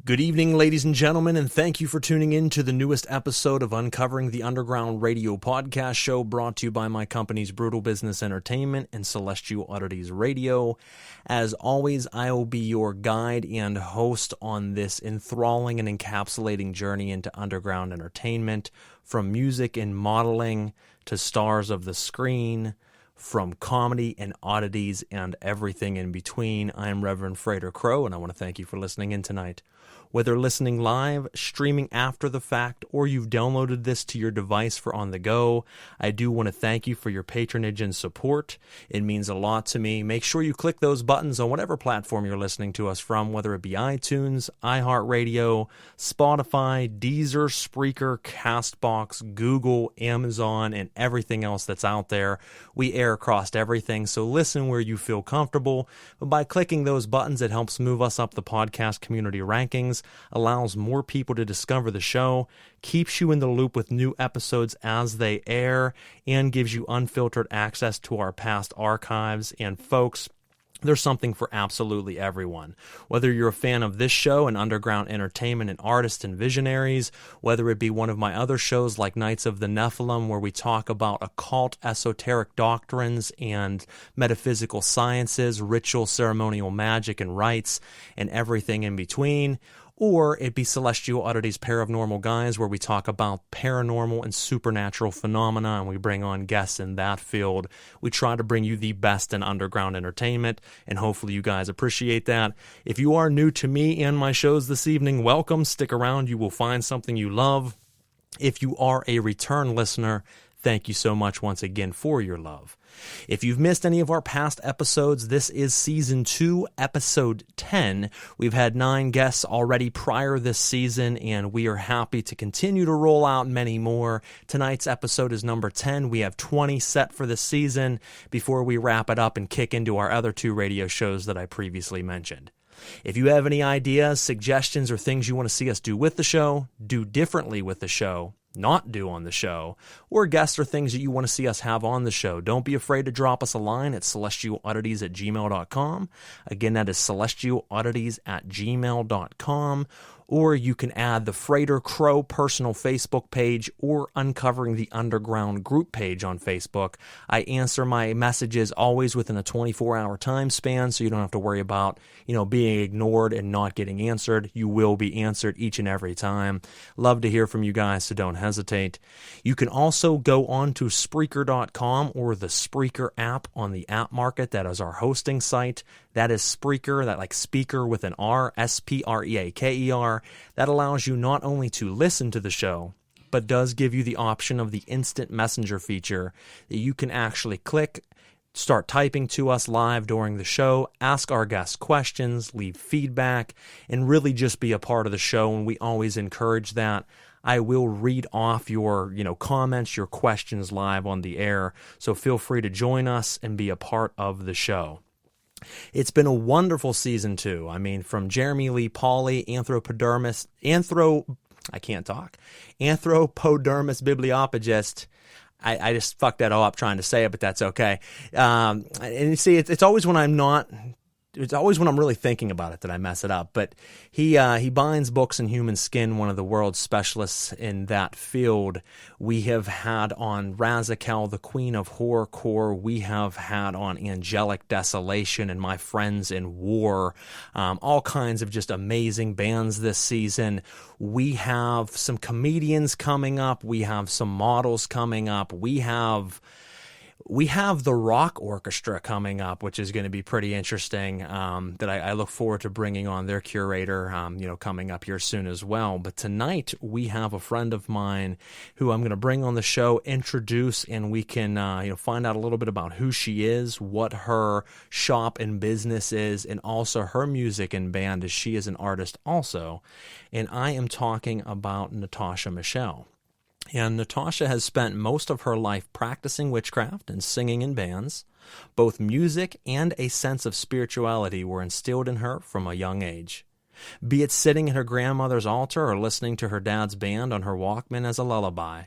Good evening, ladies and gentlemen, and thank you for tuning in to the newest episode of Uncovering the Underground Radio podcast show, brought to you by my companies Brutal Business Entertainment and Celestial Oddities Radio. As always, I will be your guide and host on this enthralling and encapsulating journey into underground entertainment, from music and modeling to stars of the screen, from comedy and oddities and everything in between. I am Reverend Frater Crow, and I want to thank you for listening in tonight. Whether listening live, streaming after the fact, or you've downloaded this to your device for on the go, I do want to thank you for your patronage and support. It means a lot to me. Make sure you click those buttons on whatever platform you're listening to us from, whether it be iTunes, iHeartRadio, Spotify, Deezer, Spreaker, CastBox, Google, Amazon, and everything else that's out there. We air across everything, so listen where you feel comfortable. But by clicking those buttons, it helps move us up the podcast community rankings, allows more people to discover the show, keeps you in the loop with new episodes as they air, and gives you unfiltered access to our past archives. And folks, there's something for absolutely everyone. Whether you're a fan of this show and underground entertainment and artists and visionaries, whether it be one of my other shows like Knights of the Nephilim, where we talk about occult, esoteric doctrines and metaphysical sciences, ritual, ceremonial magic and rites, and everything in between, or it be Celestial Oddities Paranormal Guys, where we talk about paranormal and supernatural phenomena, and we bring on guests in that field. We try to bring you the best in underground entertainment, and hopefully you guys appreciate that. If you are new to me and my shows this evening, welcome. Stick around. You will find something you love. If you are a return listener, thank you so much once again for your love. If you've missed any of our past episodes, this is Season 2, Episode 10. We've had 9 guests already prior this season, and we are happy to continue to roll out many more. Tonight's episode is number 10. We have 20 set for this season before we wrap it up and kick into our other 2 radio shows that I previously mentioned. If you have any ideas, suggestions, or things you want to see us do with the show, do differently with the show, not do on the show, or guests or things that you want to see us have on the show, don't be afraid to drop us a line at celestialoddities@gmail.com. Again, that is celestialoddities@gmail.com. Or you can add the Frater Crow personal Facebook page or Uncovering the Underground group page on Facebook. I answer my messages always within a 24-hour time span, so you don't have to worry about, being ignored and not getting answered. You will be answered each and every time. Love to hear from you guys, so don't hesitate. You can also go on to Spreaker.com or the Spreaker app on the app market. That is our hosting site. That is Spreaker, that like speaker with an R, Spreaker. That allows you not only to listen to the show, but does give you the option of the instant messenger feature that you can actually click, start typing to us live during the show, ask our guests questions, leave feedback, and really just be a part of the show, and we always encourage that. I will read off your, comments, your questions live on the air, so feel free to join us and be a part of the show. It's been a wonderful season 2. I mean, from Jeremy Lee Pauley, Anthropodermis bibliopagist. I just fucked that all up trying to say it, but that's okay. And you see, it's always when I'm not. It's always when I'm really thinking about it that I mess it up. But he binds books in human skin, one of the world's specialists in that field. We have had on Razakel, the Queen of Horrorcore. We have had on Angelic Desolation and My Friends in War. All kinds of just amazing bands this season. We have some comedians coming up. We have some models coming up. We have the Rock Orchestra coming up, which is going to be pretty interesting, that I look forward to bringing on their curator, coming up here soon as well. But tonight we have a friend of mine who I'm going to bring on the show, introduce, and we can find out a little bit about who she is, what her shop and business is, and also her music and band, as she is an artist also. And I am talking about Natasha Michelle. And Natasha has spent most of her life practicing witchcraft and singing in bands. Both music and a sense of spirituality were instilled in her from a young age. Be it sitting at her grandmother's altar or listening to her dad's band on her Walkman as a lullaby.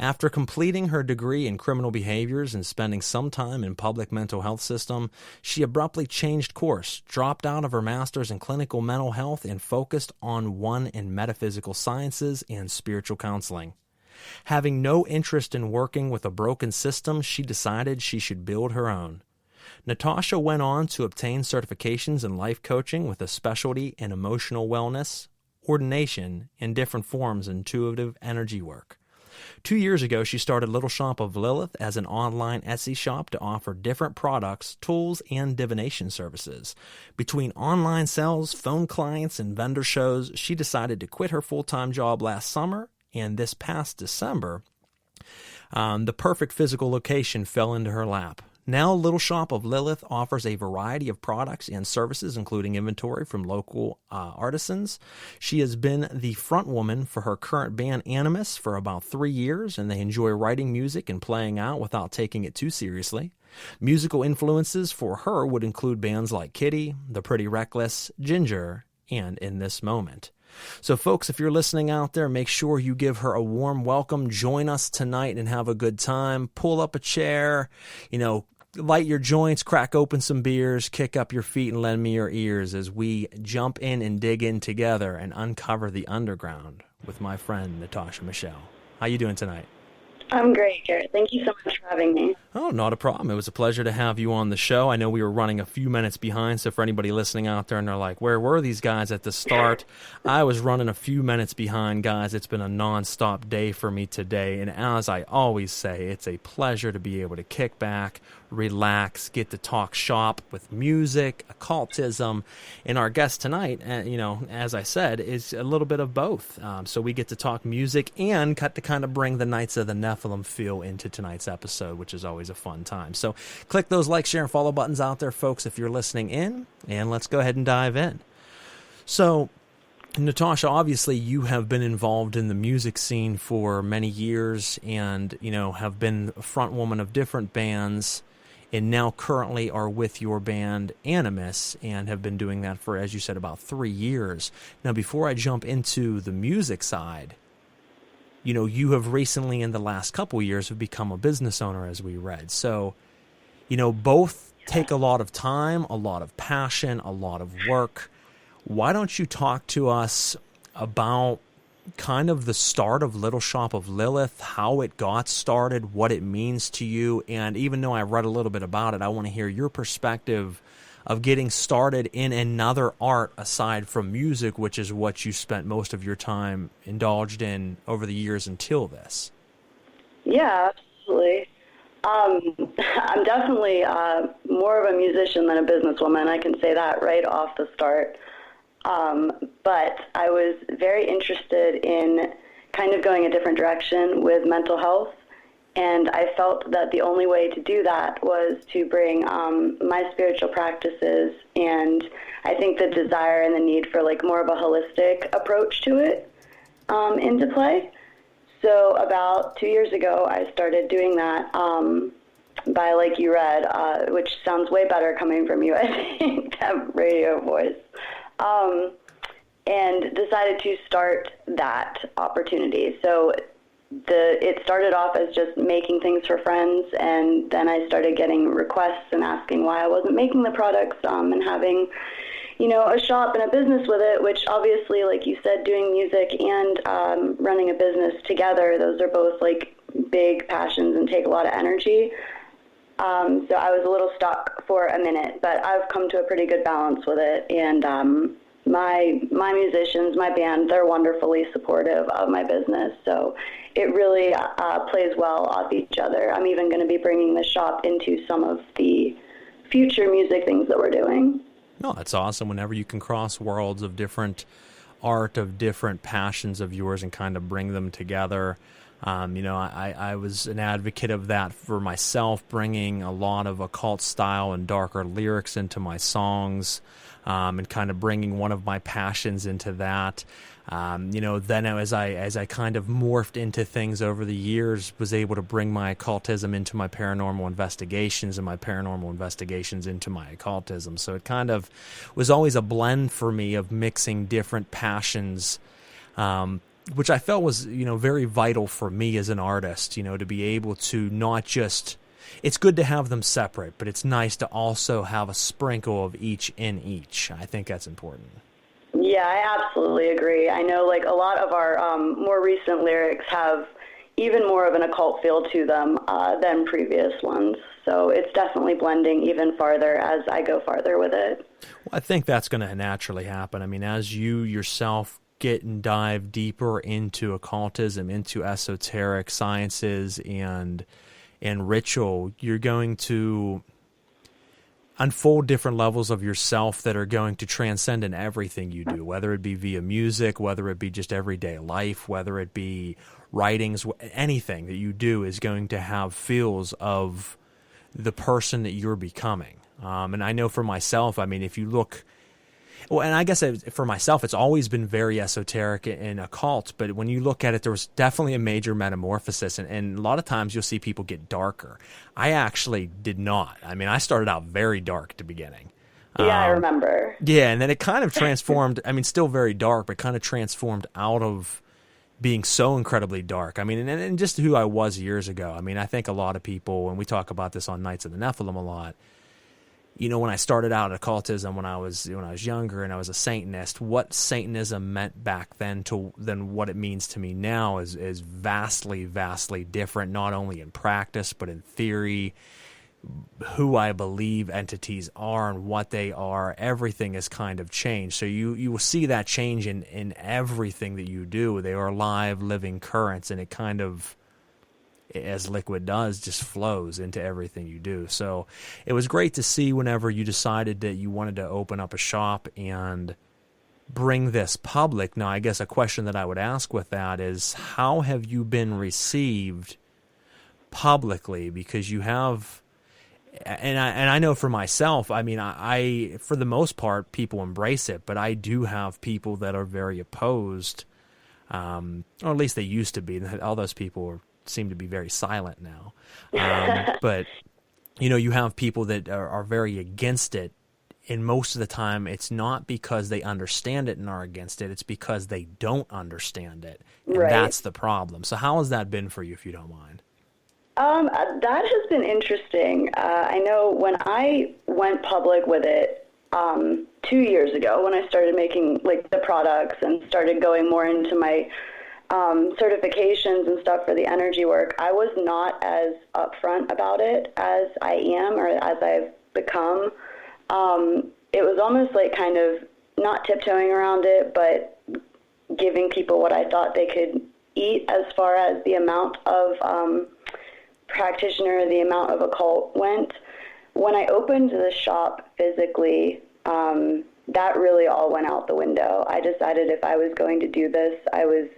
After completing her degree in criminal behaviors and spending some time in public mental health system, she abruptly changed course, dropped out of her master's in clinical mental health, and focused on one in metaphysical sciences and spiritual counseling. Having no interest in working with a broken system, she decided she should build her own. Natasha went on to obtain certifications in life coaching with a specialty in emotional wellness, ordination, and different forms of intuitive energy work. 2 years ago, she started Lil Shop of Lilith as an online Etsy shop to offer different products, tools, and divination services. Between online sales, phone clients, and vendor shows, she decided to quit her full-time job last summer, and this past December, the perfect physical location fell into her lap. Now, Lil Shop of Lilith offers a variety of products and services, including inventory from local artisans. She has been the frontwoman for her current band Animus for about 3 years, and they enjoy writing music and playing out without taking it too seriously. Musical influences for her would include bands like Kitty, The Pretty Reckless, Ginger, and In This Moment. So, folks, if you're listening out there, make sure you give her a warm welcome. Join us tonight and have a good time. Pull up a chair, light your joints, crack open some beers, kick up your feet, and lend me your ears as we jump in and dig in together and uncover the underground with my friend Natasha Michelle. How you doing tonight? I'm great, Garrett. Thank you so much for having me. Oh, not a problem. It was a pleasure to have you on the show. I know we were running a few minutes behind, so for anybody listening out there and they're like, where were these guys at the start? I was running a few minutes behind, guys. It's been a nonstop day for me today, and as I always say, it's a pleasure to be able to kick back, relax, get to talk shop with music, occultism, and our guest tonight, as I said, is a little bit of both. So we get to talk music and cut to kind of bring the Knights of the Nephilim feel into tonight's episode, which is always a fun time. So click those like, share, and follow buttons out there, folks, if you're listening in, and let's go ahead and dive in. So, Natasha, obviously you have been involved in the music scene for many years and, have been a front woman of different bands, and now currently are with your band Animus and have been doing that for, as you said, about 3 years. Now, before I jump into the music side, you have recently in the last couple years have become a business owner, as we read. So, both take a lot of time, a lot of passion, a lot of work. Why don't you talk to us about kind of the start of Lil Shop of Lilith, how it got started, what it means to you, and even though I read a little bit about it, I want to hear your perspective of getting started in another art aside from music, which is what you spent most of your time indulged in over the years until this. Yeah, absolutely. I'm definitely more of a musician than a businesswoman. I can say that right off the start. But I was very interested in kind of going a different direction with mental health. And I felt that the only way to do that was to bring my spiritual practices and I think the desire and the need for more of a holistic approach to it into play. So about 2 years ago, I started doing that by, like you read, which sounds way better coming from you, I think, that radio voice. And decided to start that opportunity. So it started off as just making things for friends, and then I started getting requests and asking why I wasn't making the products and having, a shop and a business with it, which obviously, like you said, doing music and running a business together, those are both big passions and take a lot of energy. So I was a little stuck for a minute, but I've come to a pretty good balance with it, and my musicians, my band, they're wonderfully supportive of my business, so it really plays well off each other. I'm even going to be bringing the shop into some of the future music things that we're doing. No, that's awesome. Whenever you can cross worlds of different art, of different passions of yours, and kind of bring them together. I was an advocate of that for myself, bringing a lot of occult style and darker lyrics into my songs, and kind of bringing one of my passions into that. Then as I kind of morphed into things over the years, was able to bring my occultism into my paranormal investigations and my paranormal investigations into my occultism. So it kind of was always a blend for me of mixing different passions, which I felt was, very vital for me as an artist, to be able to not just, it's good to have them separate, but it's nice to also have a sprinkle of each in each. I think that's important. Yeah, I absolutely agree. I know like a lot of our more recent lyrics have even more of an occult feel to them than previous ones. So it's definitely blending even farther as I go farther with it. Well, I think that's going to naturally happen. I mean, as you yourself get and dive deeper into occultism, into esoteric sciences and ritual, you're going to unfold different levels of yourself that are going to transcend in everything you do, whether it be via music, whether it be just everyday life, whether it be writings, anything that you do is going to have feels of the person that you're becoming. And I know for myself, I mean, if you look, well, and I guess for myself, it's always been very esoteric and occult, but when you look at it, there was definitely a major metamorphosis, and a lot of times you'll see people get darker. I actually did not. I mean, I started out very dark at the beginning. Yeah, I remember. Yeah, and then it kind of transformed, I mean, still very dark, but kind of transformed out of being so incredibly dark. I mean, and just who I was years ago. I mean, I think a lot of people, and we talk about this on Nights of the Nephilim a lot, when I started out occultism when I was younger and I was a Satanist, what Satanism meant back then than what it means to me now is vastly, vastly different, not only in practice, but in theory, who I believe entities are and what they are. Everything has kind of changed. So you will see that change in everything that you do. They are live, living currents, and it kind of, as liquid does, just flows into everything you do. So it was great to see whenever you decided that you wanted to open up a shop and bring this public. Now, I guess a question that I would ask with that is, how have you been received publicly? Because you have, and I know for myself, I mean, I for the most part, people embrace it, but I do have people that are very opposed, or at least they used to be. All those people seem to be very silent now. But, you have people that are very against it, and most of the time it's not because they understand it and are against it, it's because they don't understand it, and right. That's the problem. So how has that been for you, if you don't mind? That has been interesting. I know when I went public with it 2 years ago, when I started making like the products and started going more into my certifications and stuff for the energy work, I was not as upfront about it as I am or as I've become. It was almost like kind of not tiptoeing around it, but giving people what I thought they could eat as far as the amount of practitioner, the amount of occult went. When I opened the shop physically, that really all went out the window. I decided if I was going to do this, I was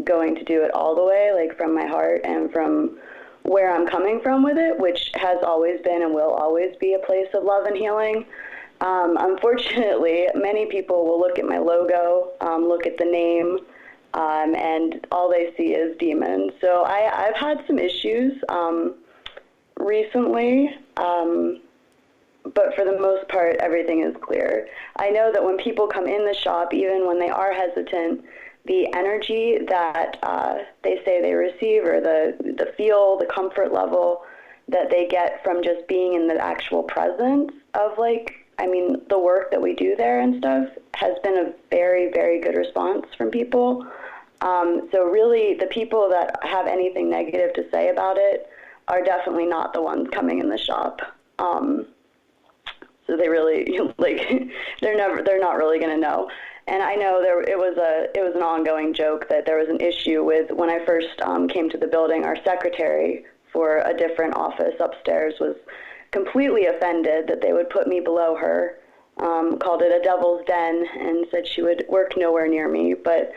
going to do it all the way, like from my heart and from where I'm coming from with it, which has always been and will always be a place of love and healing. Unfortunately, many people will look at my logo, look at the name, and all they see is demons. So I've had some issues recently, but for the most part, everything is clear. I know that when people come in the shop, even when they are hesitant, the energy that they say they receive, or the feel, the comfort level that they get from just being in the actual presence of, the work that we do there and stuff, has been a very, very good response from people. So really, the people that have anything negative to say about it are definitely not the ones coming in the shop. So they really, they're not really going to know. And I know it was an ongoing joke that there was an issue with, when I first came to the building, our secretary for a different office upstairs was completely offended that they would put me below her, called it a devil's den, and said she would work nowhere near me. But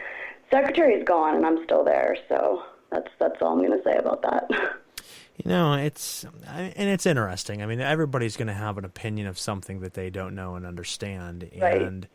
secretary's gone, and I'm still there, so that's all I'm going to say about that. It's interesting. I mean, everybody's going to have an opinion of something that they don't know and understand, right. And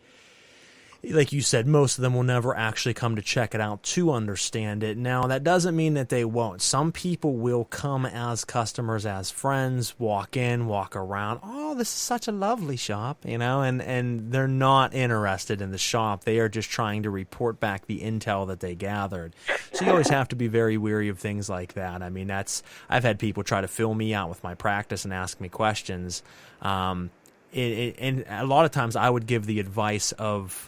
like you said, most of them will never actually come to check it out to understand it. Now, that doesn't mean that they won't. Some people will come as customers, as friends, walk in, walk around. Oh, this is such a lovely shop, and they're not interested in the shop. They are just trying to report back the intel that they gathered. So you always have to be very wary of things like that. I mean, I've had people try to fill me out with my practice and ask me questions. And a lot of times I would give the advice of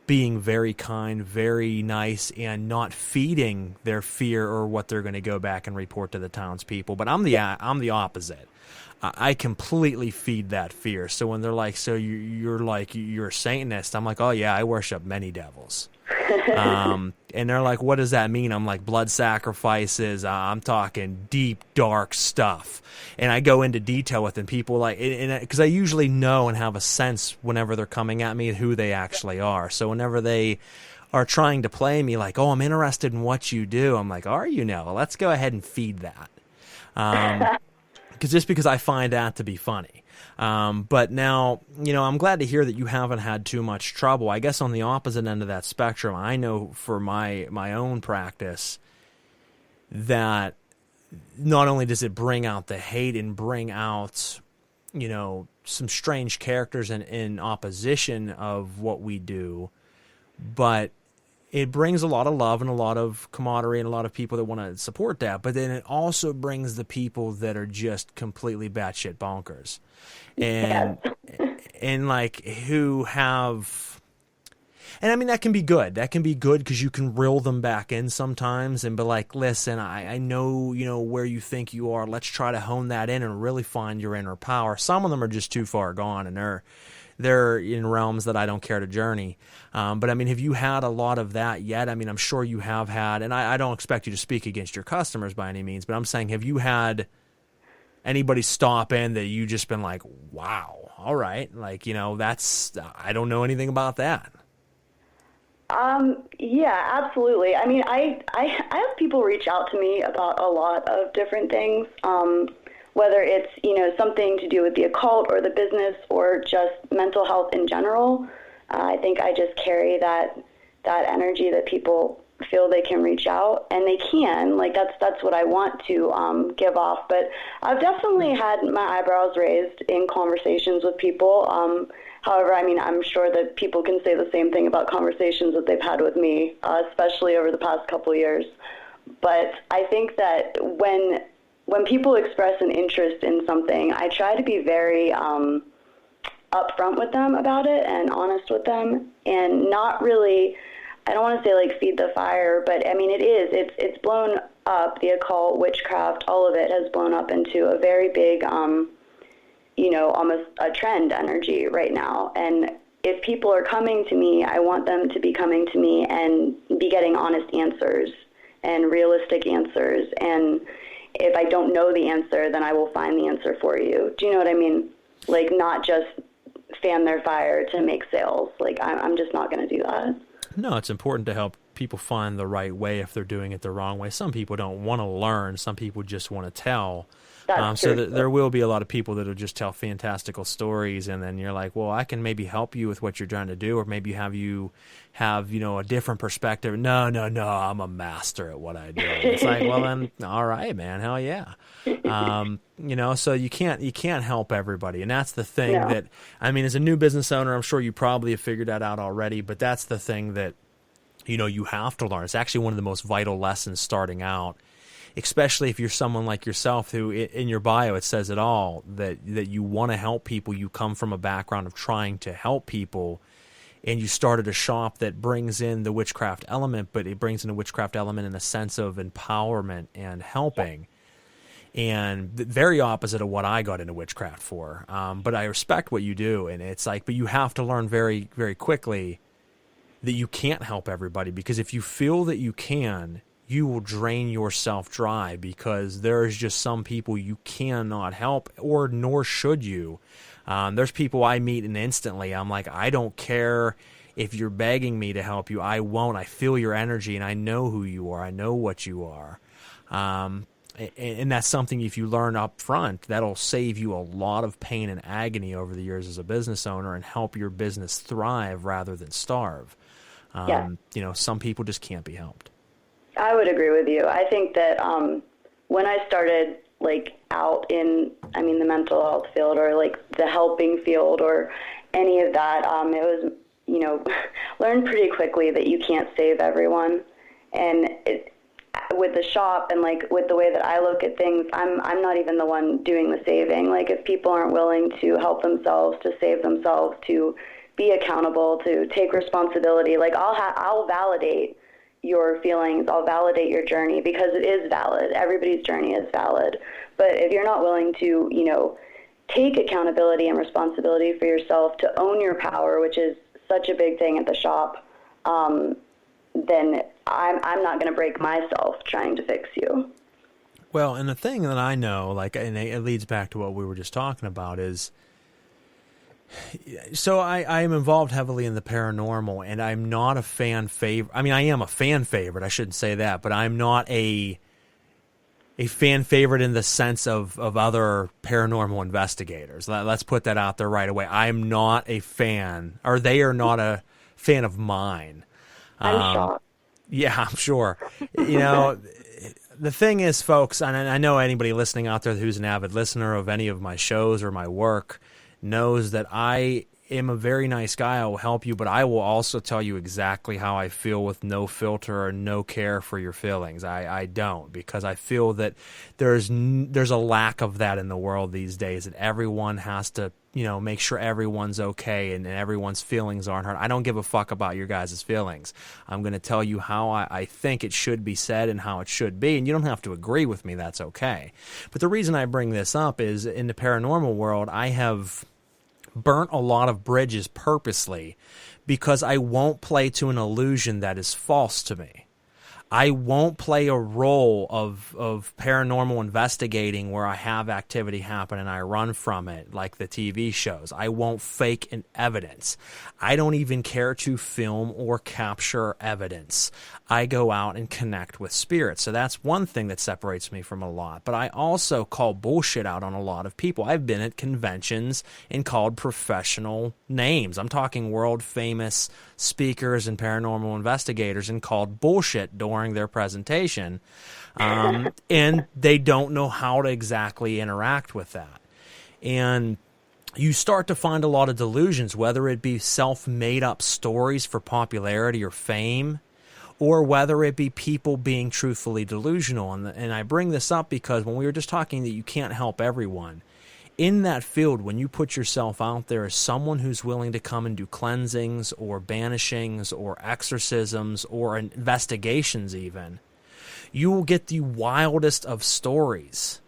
being very kind, very nice, and not feeding their fear or what they're going to go back and report to the townspeople. But I'm the opposite. I completely feed that fear. So when they're like, so you're a Satanist, I'm like, oh yeah, I worship many devils. And they're like, what does that mean? I'm like, blood sacrifices. I'm talking deep, dark stuff. And I go into detail with them. People like, because I usually know and have a sense whenever they're coming at me who they actually are. So whenever they are trying to play me like, oh, I'm interested in what you do, I'm like, are you now? Let's go ahead and feed that. Because I find that to be funny. But now, I'm glad to hear that you haven't had too much trouble. I guess on the opposite end of that spectrum, I know for my own practice that not only does it bring out the hate and bring out, some strange characters in opposition of what we do, but it brings a lot of love and a lot of camaraderie and a lot of people that want to support that. But then it also brings the people that are just completely batshit bonkers. And like who have, and I mean, that can be good. That can be good because you can reel them back in sometimes and be like, listen, I know, where you think you are. Let's try to hone that in and really find your inner power. Some of them are just too far gone and they're in realms that I don't care to journey. But I mean, have you had a lot of that yet? I mean, I'm sure you have had, and I don't expect you to speak against your customers by any means, but I'm saying, have you had anybody stop in that you just been like, wow, all right. Like, I don't know anything about that. Yeah, absolutely. I mean, I have people reach out to me about a lot of different things, whether it's, something to do with the occult or the business or just mental health in general. I think I just carry that energy that people feel they can reach out, and they can. Like, that's what I want to give off. But I've definitely had my eyebrows raised in conversations with people. However, I mean, I'm sure that people can say the same thing about conversations that they've had with me, especially over the past couple of years. But I think that when people express an interest in something, I try to be very upfront with them about it and honest with them, and not really, I don't want to say like feed the fire, but I mean, it's blown up. The occult, witchcraft, all of it has blown up into a very big, almost a trend energy right now. And if people are coming to me, I want them to be coming to me and be getting honest answers and realistic answers. And if I don't know the answer, then I will find the answer for you. Do you know what I mean? Like, not just fan their fire to make sales. Like, I'm just not going to do that. No, it's important to help people find the right way if they're doing it the wrong way. Some people don't want to learn. Some people just want to tell. So there will be a lot of people that will just tell fantastical stories, and then you're like, well, I can maybe help you with what you're trying to do, or maybe have a different perspective. No, I'm a master at what I do. It's like, well, then, all right, man, hell yeah. So you can't help everybody, and that's the thing that, I mean, as a new business owner, I'm sure you probably have figured that out already, but that's the thing that, you have to learn. It's actually one of the most vital lessons starting out, especially if you're someone like yourself who, in your bio, it says it all, that you want to help people. You come from a background of trying to help people, and you started a shop that brings in the witchcraft element, but it brings in a witchcraft element in a sense of empowerment and helping. And very opposite of what I got into witchcraft for. But I respect what you do, and it's like, but you have to learn very, very quickly that you can't help everybody, because if you feel that you can, you will drain yourself dry, because there's just some people you cannot help, or nor should you. There's people I meet and instantly I'm like, I don't care if you're begging me to help you. I won't. I feel your energy and I know who you are. I know what you are. And that's something, if you learn up front, that'll save you a lot of pain and agony over the years as a business owner and help your business thrive rather than starve. You know, some people just can't be helped. I would agree with you. I think that when I started like out in, I mean, the mental health field or like the helping field or any of that, it was, you know, learned pretty quickly that you can't save everyone. And with the shop and like with the way that I look at things, I'm not even the one doing the saving. Like if people aren't willing to help themselves, to save themselves, to be accountable, to take responsibility, like I'll validate your feelings, I'll validate your journey because it is valid. Everybody's journey is valid. But if you're not willing to, you know, take accountability and responsibility for yourself, to own your power, which is such a big thing at the shop, then I'm not going to break myself trying to fix you. Well, and the thing that I know, like, and it leads back to what we were just talking about, is, so I am involved heavily in the paranormal, and I'm not a fan favorite. I mean, I am a fan favorite. I shouldn't say that, but I'm not a fan favorite in the sense of other paranormal investigators. Let's put that out there right away. I'm not a fan, or they are not a fan of mine. I'm shocked. Yeah, I'm sure. You know, the thing is, folks, and I know anybody listening out there who's an avid listener of any of my shows or my work knows that I am a very nice guy. I will help you, but I will also tell you exactly how I feel with no filter or no care for your feelings. I don't, because I feel that there's a lack of that in the world these days, that everyone has to, you know, make sure everyone's okay and everyone's feelings aren't hurt. I don't give a fuck about your guys' feelings. I'm going to tell you how I think it should be said and how it should be, and you don't have to agree with me. That's okay. But the reason I bring this up is, in the paranormal world, I have burnt a lot of bridges purposely because I won't play to an illusion that is false to me. I won't play a role of paranormal investigating where I have activity happen and I run from it like the TV shows. I won't fake an evidence. I don't even care to film or capture evidence. I go out and connect with spirits. So that's one thing that separates me from a lot. But I also call bullshit out on a lot of people. I've been at conventions and called professional names. I'm talking world famous speakers and paranormal investigators and called bullshit during their presentation. And they don't know how to exactly interact with that. And you start to find a lot of delusions, whether it be self-made up stories for popularity or fame, or whether it be people being truthfully delusional. And I bring this up because when we were just talking that you can't help everyone, in that field, when you put yourself out there as someone who's willing to come and do cleansings or banishings or exorcisms or investigations even, you will get the wildest of stories.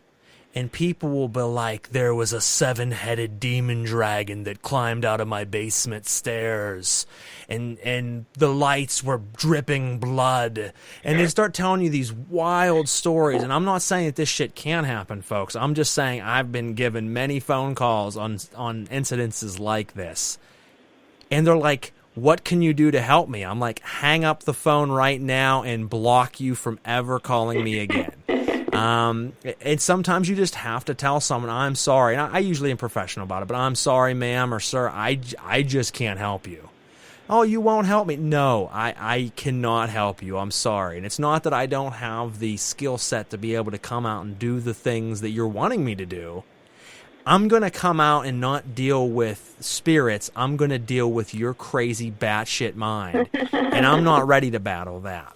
And people will be like, there was a 7-headed demon dragon that climbed out of my basement stairs. And the lights were dripping blood. And they start telling you these wild stories. And I'm not saying that this shit can happen, folks. I'm just saying I've been given many phone calls on incidences like this. And they're like, what can you do to help me? I'm like, hang up the phone right now and block you from ever calling me again. And sometimes you just have to tell someone, I'm sorry. And I usually am professional about it, but I'm sorry, ma'am or sir, I just can't help you. Oh, you won't help me? No, I cannot help you. I'm sorry. And it's not that I don't have the skill set to be able to come out and do the things that you're wanting me to do. I'm going to come out and not deal with spirits. I'm going to deal with your crazy batshit mind. And I'm not ready to battle that.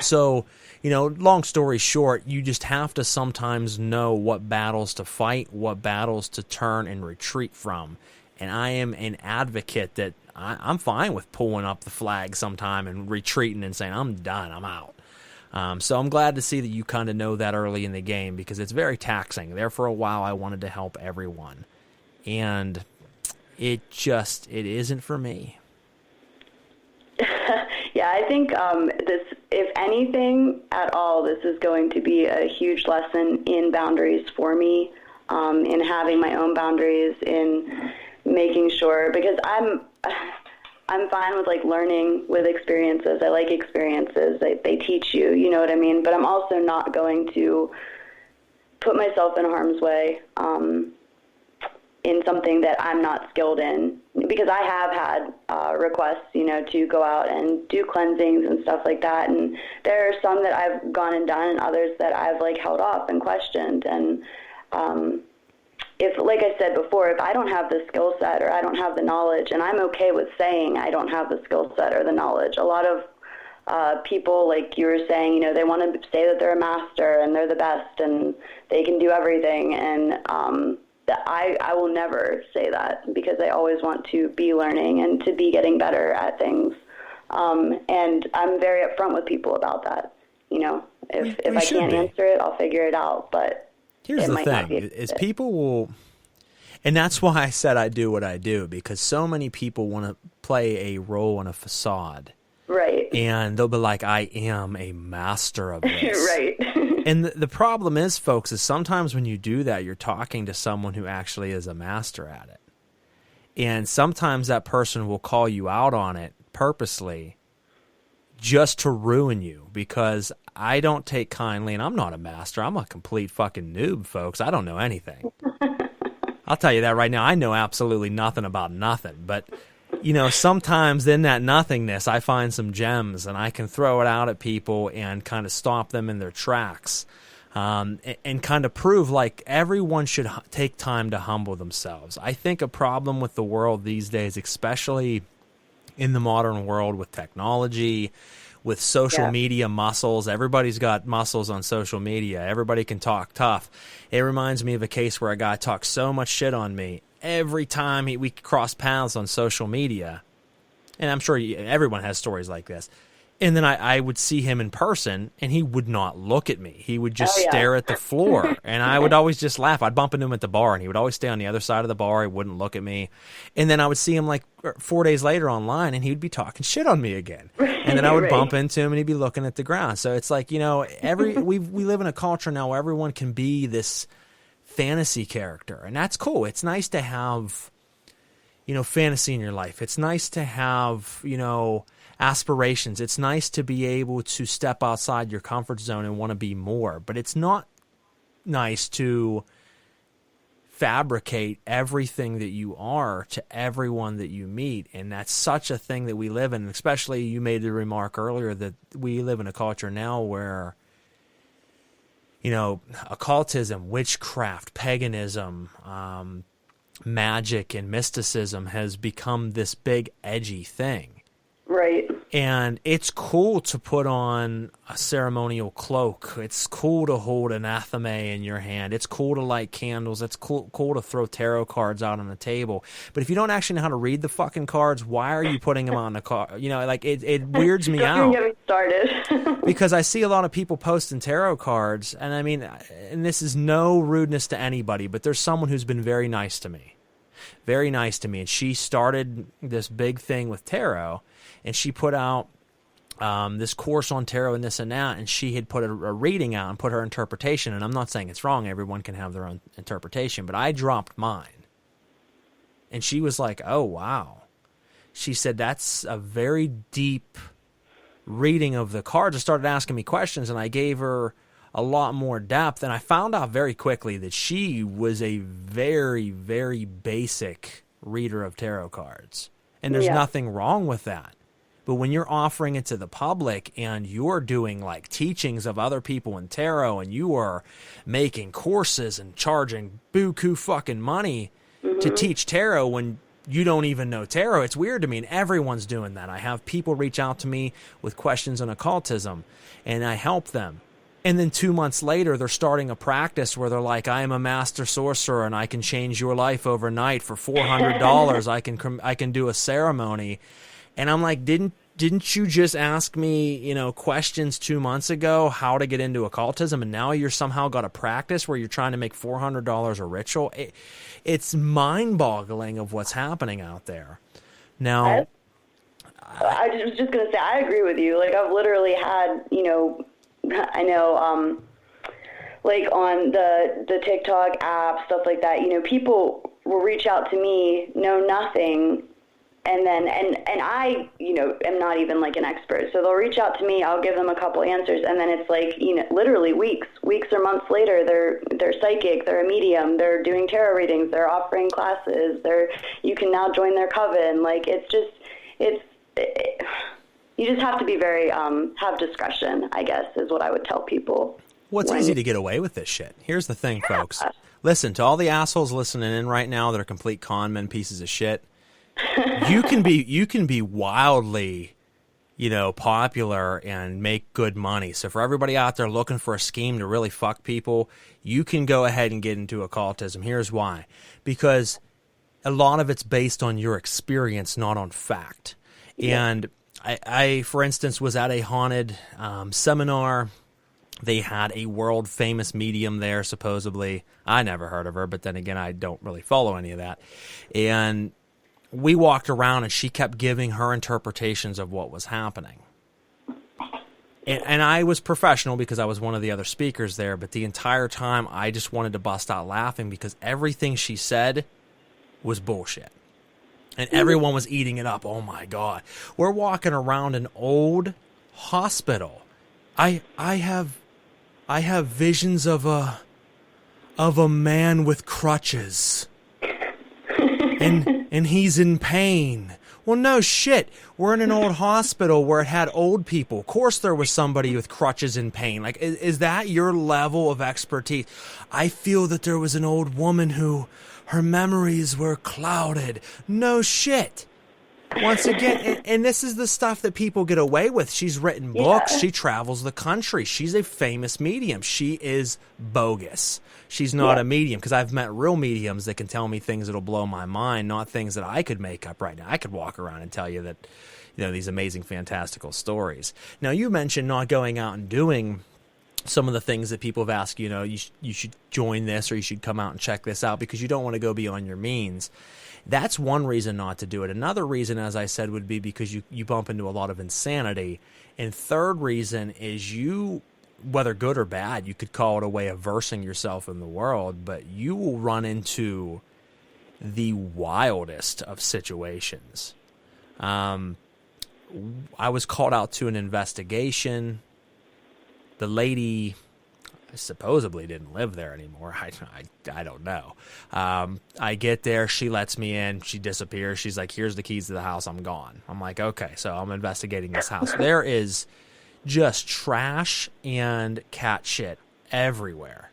So, you know, long story short, you just have to sometimes know what battles to fight, what battles to turn and retreat from. And I am an advocate that I'm fine with pulling up the flag sometime and retreating and saying, I'm done, I'm out. So I'm glad to see that you kind of know that early in the game, because it's very taxing. There for a while, I wanted to help everyone. And it isn't for me. Yeah, I think this, if anything at all, this is going to be a huge lesson in boundaries for me, in having my own boundaries, in making sure, because I'm fine with like learning with experiences. I like experiences. They teach you, you know what I mean? But I'm also not going to put myself in harm's way in something that I'm not skilled in, because I have had requests, to go out and do cleansings and stuff like that. And there are some that I've gone and done, and others that I've held off and questioned. And if, like I said before, if I don't have the skill set or I don't have the knowledge, and I'm okay with saying I don't have the skill set or the knowledge. A lot of people, like you were saying, they want to say that they're a master and they're the best and they can do everything. And I will never say that, because I always want to be learning and to be getting better at things. And I'm very upfront with people about that. If I can't answer it, I'll figure it out. But here's the thing, is people will, and that's why I said I do what I do, because so many people want to play a role in a facade. Right. And they'll be like, I am a master of this. Right. And the problem is, folks, is sometimes when you do that, you're talking to someone who actually is a master at it. And sometimes that person will call you out on it purposely just to ruin you, because I don't take kindly, and I'm not a master. I'm a complete fucking noob, folks. I don't know anything. I'll tell you that right now. I know absolutely nothing about nothing. But, sometimes in that nothingness, I find some gems, and I can throw it out at people and kind of stop them in their tracks, and kind of prove everyone should take time to humble themselves. I think a problem with the world these days, especially in the modern world with technology, with social media muscles. Everybody's got muscles on social media. Everybody can talk tough. It reminds me of a case where a guy talked so much shit on me every time we cross paths on social media. And I'm sure everyone has stories like this. And then I would see him in person, and he would not look at me. He would just stare at the floor. And I would always just laugh. I'd bump into him at the bar, and he would always stay on the other side of the bar. He wouldn't look at me. And then I would see him 4 days later online, and he would be talking shit on me again. And then I would bump into him, and he'd be looking at the ground. So it's we live in a culture now where everyone can be this fantasy character. And that's cool. It's nice to have, fantasy in your life. It's nice to have, aspirations. It's nice to be able to step outside your comfort zone and want to be more, but it's not nice to fabricate everything that you are to everyone that you meet. And that's such a thing that we live in. Especially, you made the remark earlier that we live in a culture now where, occultism, witchcraft, paganism, magic, and mysticism has become this big edgy thing. Right. And it's cool to put on a ceremonial cloak. It's cool to hold an athame in your hand. It's cool to light candles. It's cool to throw tarot cards out on the table. But if you don't actually know how to read the fucking cards, why are you putting them on the card? It weirds me out. Don't get me started. Because I see a lot of people posting tarot cards, and and this is no rudeness to anybody, but there's someone who's been very nice to me. Very nice to me. And she started this big thing with tarot. And she put out this course on tarot and this and that, and she had put a reading out and put her interpretation. And I'm not saying it's wrong. Everyone can have their own interpretation. But I dropped mine. And she was like, oh, wow. She said, that's a very deep reading of the cards. And started asking me questions, and I gave her a lot more depth. And I found out very quickly that she was a very, very basic reader of tarot cards. And there's nothing wrong with that. But when you're offering it to the public and you're doing teachings of other people in tarot, and you are making courses and charging buku fucking money to teach tarot when you don't even know tarot, it's weird to me. And everyone's doing that. I have people reach out to me with questions on occultism, and I help them. And then 2 months later, they're starting a practice where they're like, I am a master sorcerer, and I can change your life overnight for $400. I can do a ceremony. And I'm like, didn't you just ask me, questions 2 months ago, how to get into occultism, and now you're somehow got a practice where you're trying to make $400 a ritual? It's mind-boggling of what's happening out there. Now, I was just going to say, I agree with you. I've literally had, I know, on the TikTok app, stuff like that, people will reach out to me, know nothing, And then, and I, am not even like an expert. So they'll reach out to me, I'll give them a couple answers, and then it's like, literally weeks or months later, they're psychic, they're a medium, they're doing tarot readings, they're offering classes, you can now join their coven. Like, you just have to be very, have discretion, I guess, is what I would tell people. Well, it's easy to get away with this shit. Here's the thing, folks. Listen, to all the assholes listening in right now that are complete con men, pieces of shit, you can be wildly, popular and make good money. So for everybody out there looking for a scheme to really fuck people, you can go ahead and get into occultism. Here's why. Because a lot of it's based on your experience, not on fact. Yeah. And I, for instance, was at a haunted seminar. They had a world-famous medium there, supposedly. I never heard of her, but then again, I don't really follow any of that. And we walked around, and she kept giving her interpretations of what was happening. And I was professional because I was one of the other speakers there, but the entire time, I just wanted to bust out laughing because everything she said was bullshit. And everyone was eating it up. Oh, my God. We're walking around an old hospital. I have visions of a man with crutches, and he's in pain. Well, no shit. We're in an old hospital where it had old people. Of course, there was somebody with crutches in pain. Like, is that your level of expertise? I feel that there was an old woman who her memories were clouded. No shit. Once again, and this is the stuff that people get away with. She's written books. Yeah. She travels the country. She's a famous medium. She is bogus. She's not a medium, because I've met real mediums that can tell me things that'll blow my mind, not things that I could make up right now. I could walk around and tell you that, these amazing, fantastical stories. Now, you mentioned not going out and doing some of the things that people have asked, you should join this or you should come out and check this out because you don't want to go beyond your means. That's one reason not to do it. Another reason, as I said, would be because you bump into a lot of insanity. And third reason is whether good or bad, you could call it a way of versing yourself in the world, but you will run into the wildest of situations. I was called out to an investigation. The lady supposedly didn't live there anymore. I don't know. I get there. She lets me in. She disappears. She's like, here's the keys to the house. I'm gone. I'm like, okay, so I'm investigating this house. There is just trash and cat shit everywhere.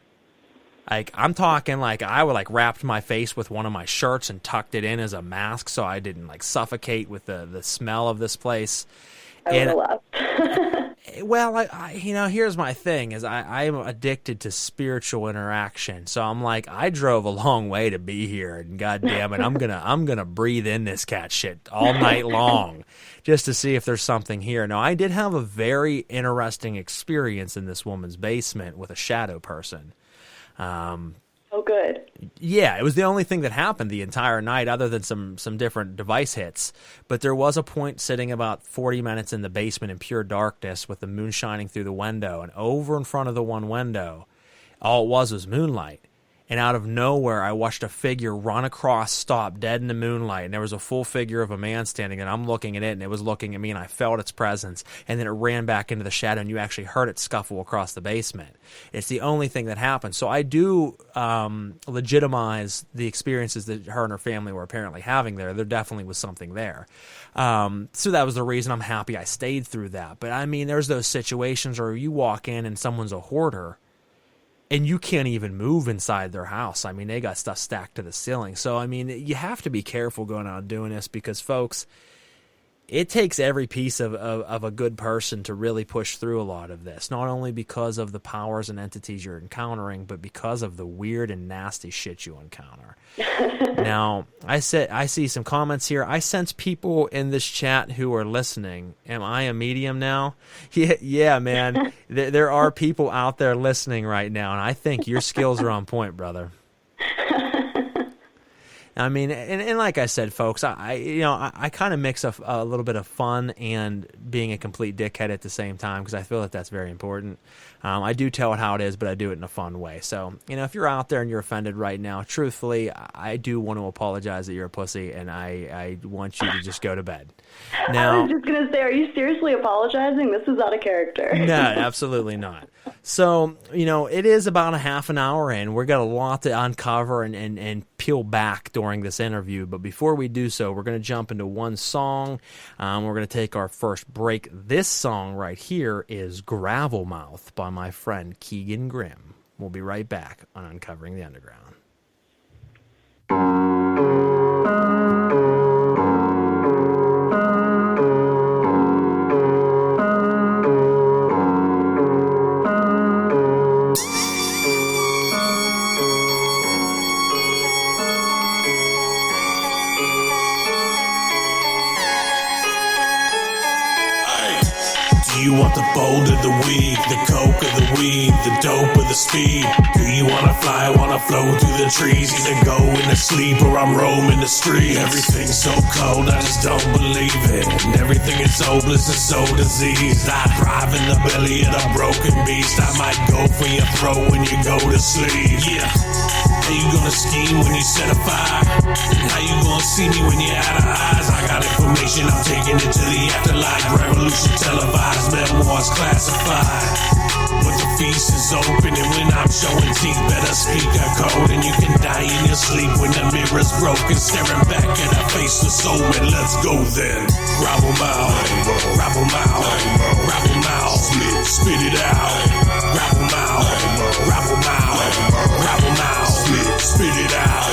Like, I'm talking like I would wrapped my face with one of my shirts and tucked it in as a mask so I didn't suffocate with the smell of this place. Well, here's my thing: is I'm addicted to spiritual interaction. So I'm like, I drove a long way to be here, and goddamn it, I'm gonna breathe in this cat shit all night long, just to see if there's something here. Now, I did have a very interesting experience in this woman's basement with a shadow person. Oh, good. Yeah, it was the only thing that happened the entire night other than some different device hits. But there was a point sitting about 40 minutes in the basement in pure darkness with the moon shining through the window. And over in front of the one window, all it was moonlight. And out of nowhere, I watched a figure run across, stop dead in the moonlight. And there was a full figure of a man standing, and I'm looking at it, and it was looking at me, and I felt its presence. And then it ran back into the shadow, and you actually heard it scuffle across the basement. It's the only thing that happened. So I do legitimize the experiences that her and her family were apparently having there. There definitely was something there. So that was the reason I'm happy I stayed through that. But, I mean, there's those situations where you walk in and someone's a hoarder, and you can't even move inside their house. I mean, they got stuff stacked to the ceiling. So, I mean, you have to be careful going out and doing this because, folks, it takes every piece of a good person to really push through a lot of this, not only because of the powers and entities you're encountering, but because of the weird and nasty shit you encounter. Now, I see some comments here. I sense people in this chat who are listening. Am I a medium now? Yeah, man. There are people out there listening right now, and I think your skills are on point, brother. I mean, and like I said, folks, I kind of mix a little bit of fun and being a complete dickhead at the same time, because I feel that that's very important. I do tell it how it is, but I do it in a fun way. So, if you're out there and you're offended right now, truthfully, I do want to apologize that you're a pussy, and I want you to just go to bed. Now, I was just going to say, are you seriously apologizing? This is out of character. No, absolutely not. So, it is about a half an hour in. We've got a lot to uncover and peel back during this interview. But before we do so, we're going to jump into one song. We're going to take our first break. This song right here is Gravel Mouth by my friend Keegan Grimm. We'll be right back on Uncovering the Underground. You want the bold of the weed, the coke of the weed, the dope of the speed. Do you wanna fly, wanna float through the trees? Either go into sleep or I'm roaming the streets. Everything's so cold, I just don't believe it. And everything is hopeless and so diseased. I thrive in the belly of the broken beast. I might go for your throat when you go to sleep. Yeah. How you gonna scheme when you set a fire? And how you gonna see me when you're out of eyes? I got information, I'm taking it to the afterlife. Revolution televised, memoirs classified. But the feast is open, and when I'm showing teeth, better speak a code. And you can die in your sleep when the mirror's broken, staring back at a faceless soul. And let's go then. Gravel mouth, gravel mouth, gravel mouth, spit it out. Gravel mouth, gravel mouth, gravel mouth, spit it out.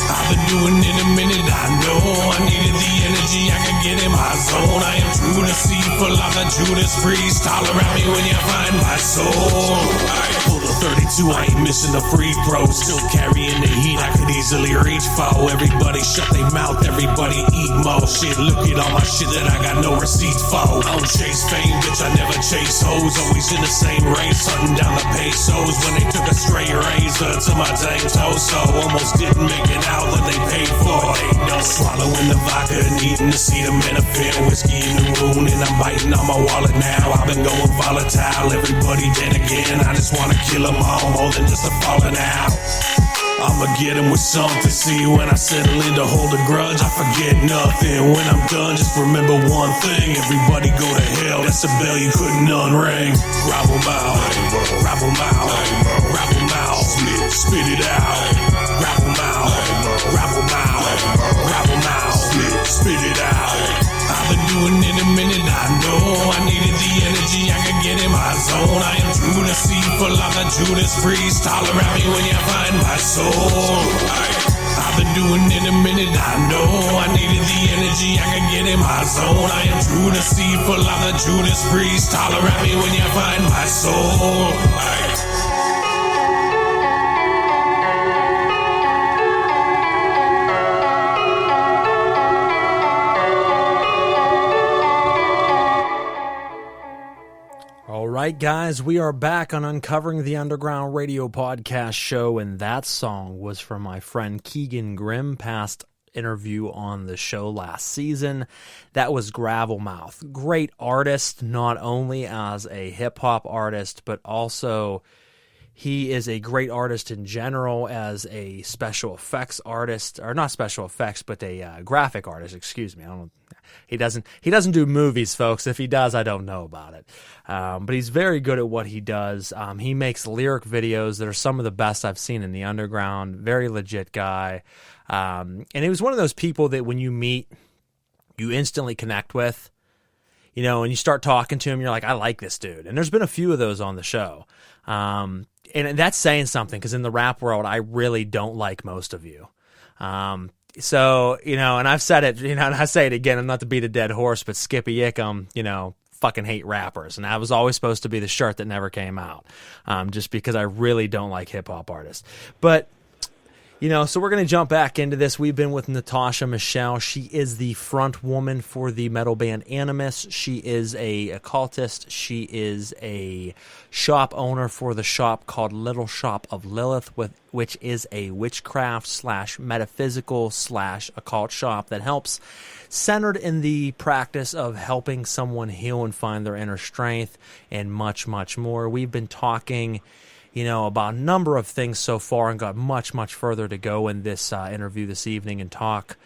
I've been doing it a minute, I know I needed the energy I could get in my zone. I am true to see, full of a Judas Priest. Holler at me when you find my soul. I pull the 32, I ain't missing the free throw. Still carrying the heat, I could easily reach for. Everybody shut their mouth, everybody eat more shit. Look at all my shit that I got no receipts for. I don't chase fame, bitch, I never chase hoes. Always in the same race, hunting down the pesos. When they took a stray razor to my dang torso, almost didn't make it out that they paid for. Ain't no swallowing the vodka and eating the acetaminophen, whiskey in the wound, and I'm biting on my wallet now. I've been going volatile, everybody dead again. I just wanna kill them all more than just a falling out. I'ma get him with something, see when I settle in to hold a grudge, I forget nothing. When I'm done, just remember one thing, everybody go to hell, that's a bell you couldn't unring. Gravel mouth, gravel mouth, gravel mouth, spit it out. Gravel mouth, gravel mouth, gravel mouth, spit it out. I've been doing it a minute, I know I needed the energy I could get in my zone. I am true to see, full of a Judas Priest. Holler at me when you find my soul. I've been doing it a minute, I know I needed the energy I could get in my zone. I am true to see, full of a Judas Priest. Holler at me when you find my soul. All right, guys, we are back on Uncovering the Underground radio podcast show, and that song was from my friend Keegan Grimm, past interview on the show last season. That was Gravel Mouth. Great artist, not only as a hip-hop artist, but also he is a great artist in general as a special effects artist, or not special effects, but a graphic artist, excuse me. He doesn't do movies, folks. If he does, I don't know about it. But he's very good at what he does. He makes lyric videos that are some of the best I've seen in the underground. Very legit guy. And he was one of those people that when you meet, you instantly connect with, and you start talking to him, you're like, I like this dude. And there's been a few of those on the show. And that's saying something, because in the rap world, I really don't like most of you. So, and I've said it, and I say it again, I'm not to beat a dead horse, but Skippy ICKUM, fucking hate rappers. And that was always supposed to be the shirt that never came out, just because I really don't like hip-hop artists. But, So we're going to jump back into this. We've been with Natasha Michelle. She is the front woman for the metal band Animus. She is a occultist. She is a shop owner for the shop called Lil Shop of Lilith, which is a witchcraft / metaphysical / occult shop that helps centered in the practice of helping someone heal and find their inner strength and much, much more. We've been talking about a number of things so far and got much, much further to go in this interview this evening and talk.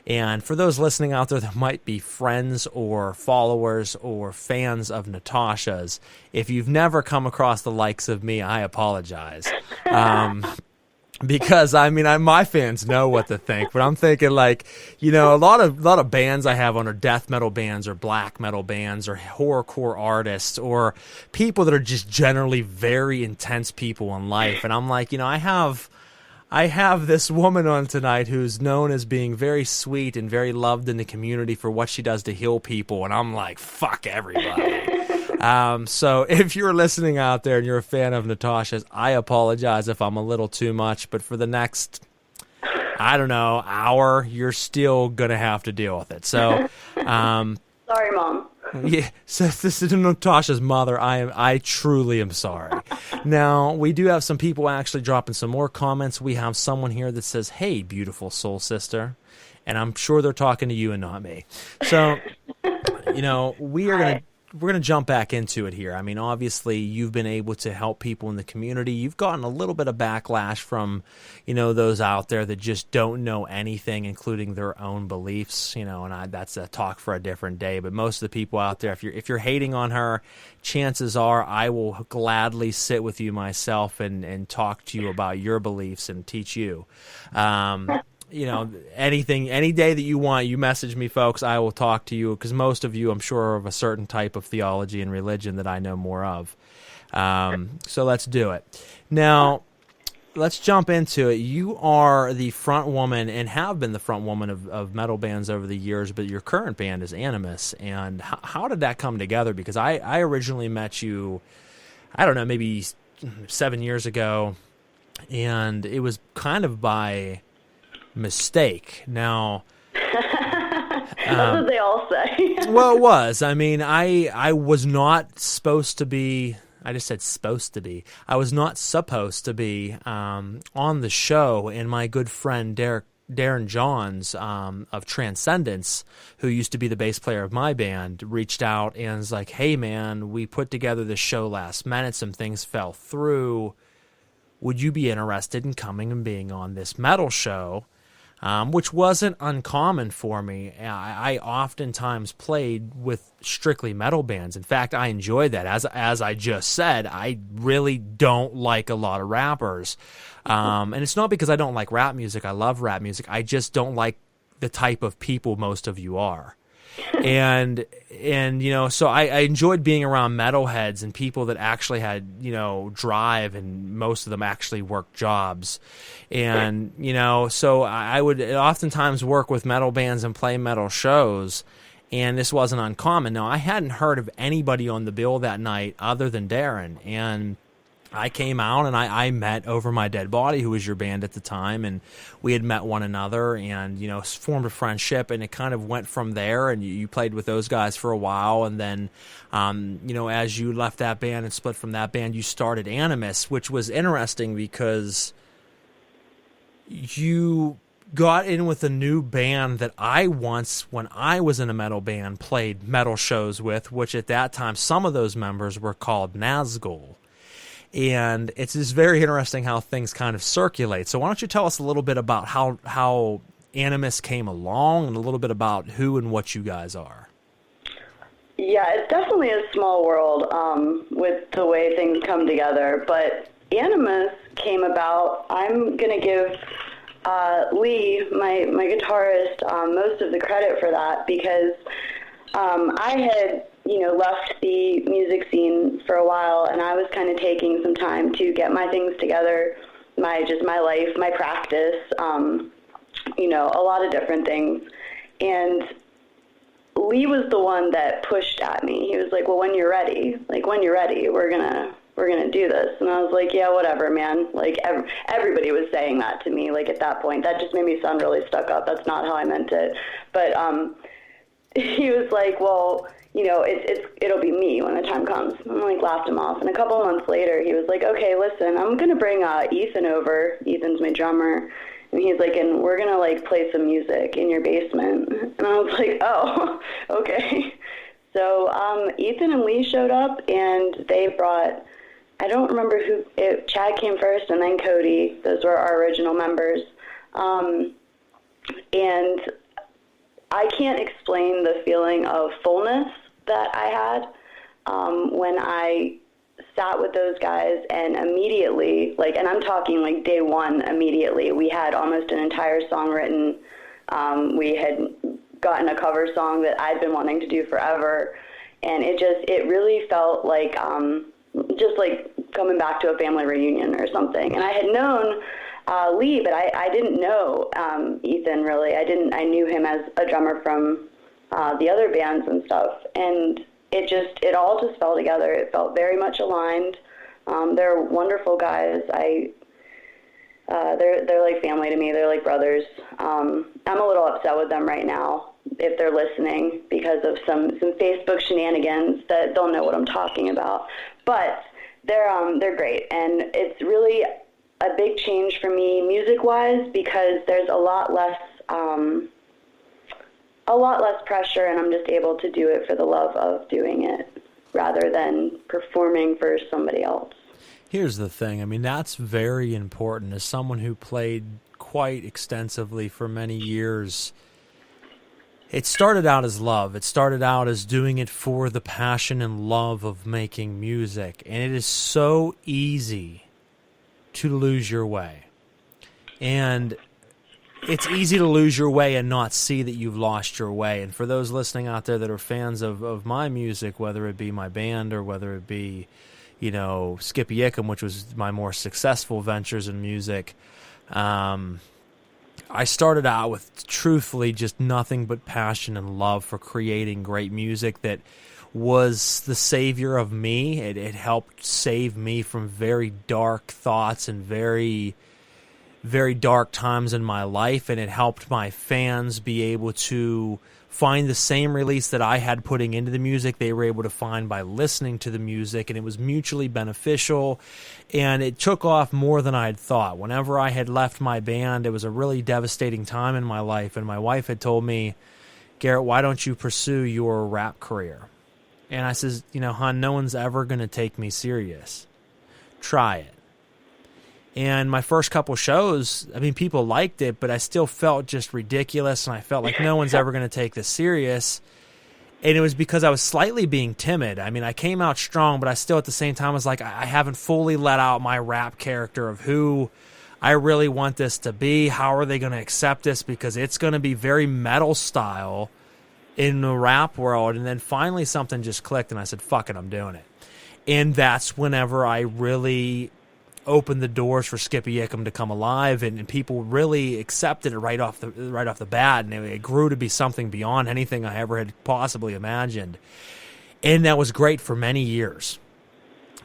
And for those listening out there that might be friends or followers or fans of Natasha's, if you've never come across the likes of me, I apologize. Because my fans know what to think, but I'm thinking a lot of bands I have on are death metal bands or black metal bands or horrorcore artists or people that are just generally very intense people in life. And I'm like, I have this woman on tonight who's known as being very sweet and very loved in the community for what she does to heal people. And I'm like, fuck everybody. So if you're listening out there and you're a fan of Natasha's, I apologize if I'm a little too much, but for the next, hour, you're still going to have to deal with it. So, sorry, Mom. Yeah, so this is Natasha's mother. I truly am sorry. Now, we do have some people actually dropping some more comments. We have someone here that says, "Hey, beautiful soul sister." And I'm sure they're talking to you and not me. So, we're going to jump back into it here. Obviously, you've been able to help people in the community. You've gotten a little bit of backlash from, those out there that just don't know anything, including their own beliefs. That's a talk for a different day. But most of the people out there, if you're hating on her, chances are I will gladly sit with you myself and talk to you about your beliefs and teach you. Anything, any day that you want, you message me, folks. I will talk to you because most of you, I'm sure, are of a certain type of theology and religion that I know more of. So let's do it. Now, let's jump into it. You are the front woman and have been the front woman of metal bands over the years, but your current band is Animus. And how did that come together? Because I originally met you, maybe 7 years ago, and it was kind of by mistake. Now, that's what they all say. Well, it was. I was not supposed to be. I just said supposed to be. I was not supposed to be on the show, and my good friend Darren Johns of Transcendence, who used to be the bass player of my band, reached out and was like, "Hey, man, we put together this show last minute. Some things fell through. Would you be interested in coming and being on this metal show?" Which wasn't uncommon for me. I oftentimes played with strictly metal bands. In fact, I enjoyed that. As I just said, I really don't like a lot of rappers. And it's not because I don't like rap music. I love rap music. I just don't like the type of people most of you are. And so I enjoyed being around metalheads and people that actually had, drive, and most of them actually worked jobs. And, so I would oftentimes work with metal bands and play metal shows, and this wasn't uncommon. Now, I hadn't heard of anybody on the bill that night other than Darren, and I came out and I met Over My Dead Body, who was your band at the time, and we had met one another and, formed a friendship, and it kind of went from there, and you played with those guys for a while, and then, as you left that band and split from that band, you started Animus, which was interesting because you got in with a new band that I once, when I was in a metal band, played metal shows with, which at that time, some of those members were called Nazgul. And it's just very interesting how things kind of circulate. So why don't you tell us a little bit about how Animus came along and a little bit about who and what you guys are? Yeah, it's definitely a small world with the way things come together. But Animus came about, I'm going to give Lee, my guitarist, most of the credit for that because I had left the music scene for a while, and I was kind of taking some time to get my things together, my life, my practice, a lot of different things. And Lee was the one that pushed at me. He was like, "Well, when you're ready, we're gonna we're going to do this. And I was like, yeah, whatever, man. Like, everybody was saying that to me, like, at that point. That just made me sound really stuck up. That's not how I meant it. But he was like, well, you know, it'll be me when the time comes. And I, like, laughed him off. And a couple of months later, he was like, okay, listen, I'm going to bring Ethan over. Ethan's my drummer. And he's like, and we're going to, like, play some music in your basement. And I was like, oh, okay. So Ethan and Lee showed up, and they brought, I don't remember Chad came first, and then Cody. Those were our original members. And I can't explain the feeling of fullness that I had when I sat with those guys, and immediately, like, and I'm talking like day one, immediately, we had almost an entire song written. We had gotten a cover song that I'd been wanting to do forever, and it really felt like just like coming back to a family reunion or something. And I had known Lee, but I didn't know Ethan really. I knew him as a drummer from the other bands and stuff, and it all just fell together. It felt very much aligned. They're wonderful guys. They're like family to me. They're like brothers. I'm a little upset with them right now if they're listening because of some Facebook shenanigans that they'll know what I'm talking about. But they're great, and it's really a big change for me music-wise because there's a lot less pressure, and I'm just able to do it for the love of doing it rather than performing for somebody else. Here's the thing. I mean, that's very important. As someone who played quite extensively for many years, it started out as love. It started out as doing it for the passion and love of making music. And it is so easy to lose your way. And it's easy to lose your way and not see that you've lost your way. And for those listening out there that are fans of my music, whether it be my band or whether it be, you know, ICKUM, which was my more successful ventures in music, I started out with truthfully just nothing but passion and love for creating great music that was the savior of me. It helped save me from very dark thoughts and very, very dark times in my life, and it helped my fans be able to find the same release that I had putting into the music. They were able to find by listening to the music, and it was mutually beneficial, and it took off more than I had thought. Whenever I had left my band, it was a really devastating time in my life, and my wife had told me, Garrett, why don't you pursue your rap career? And I says, you know, hon, no one's ever going to take me serious. Try it. And my first couple shows, I mean, people liked it, but I still felt just ridiculous, and I felt like no one's ever going to take this serious. And it was because I was slightly being timid. I mean, I came out strong, but I still at the same time was like, I haven't fully let out my rap character of who I really want this to be. How are they going to accept this? Because it's going to be very metal style in the rap world. And then finally something just clicked, and I said, fuck it, I'm doing it. And that's whenever I really opened the doors for ICKUM to come alive, and people really accepted it right off the bat, and it grew to be something beyond anything I ever had possibly imagined. And that was great for many years.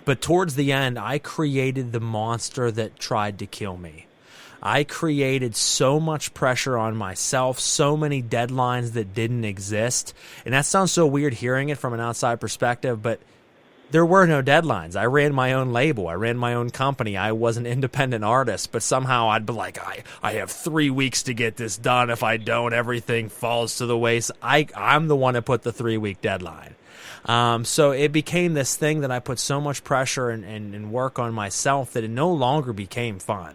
But towards the end, I created the monster that tried to kill me. I created so much pressure on myself, so many deadlines that didn't exist. And that sounds so weird hearing it from an outside perspective, but there were no deadlines. I ran my own label. I ran my own company. I was an independent artist, but somehow I'd be like, I have 3 weeks to get this done. If I don't, everything falls to the waste. I'm the one that put the 3-week deadline. So it became this thing that I put so much pressure and work on myself that it no longer became fun.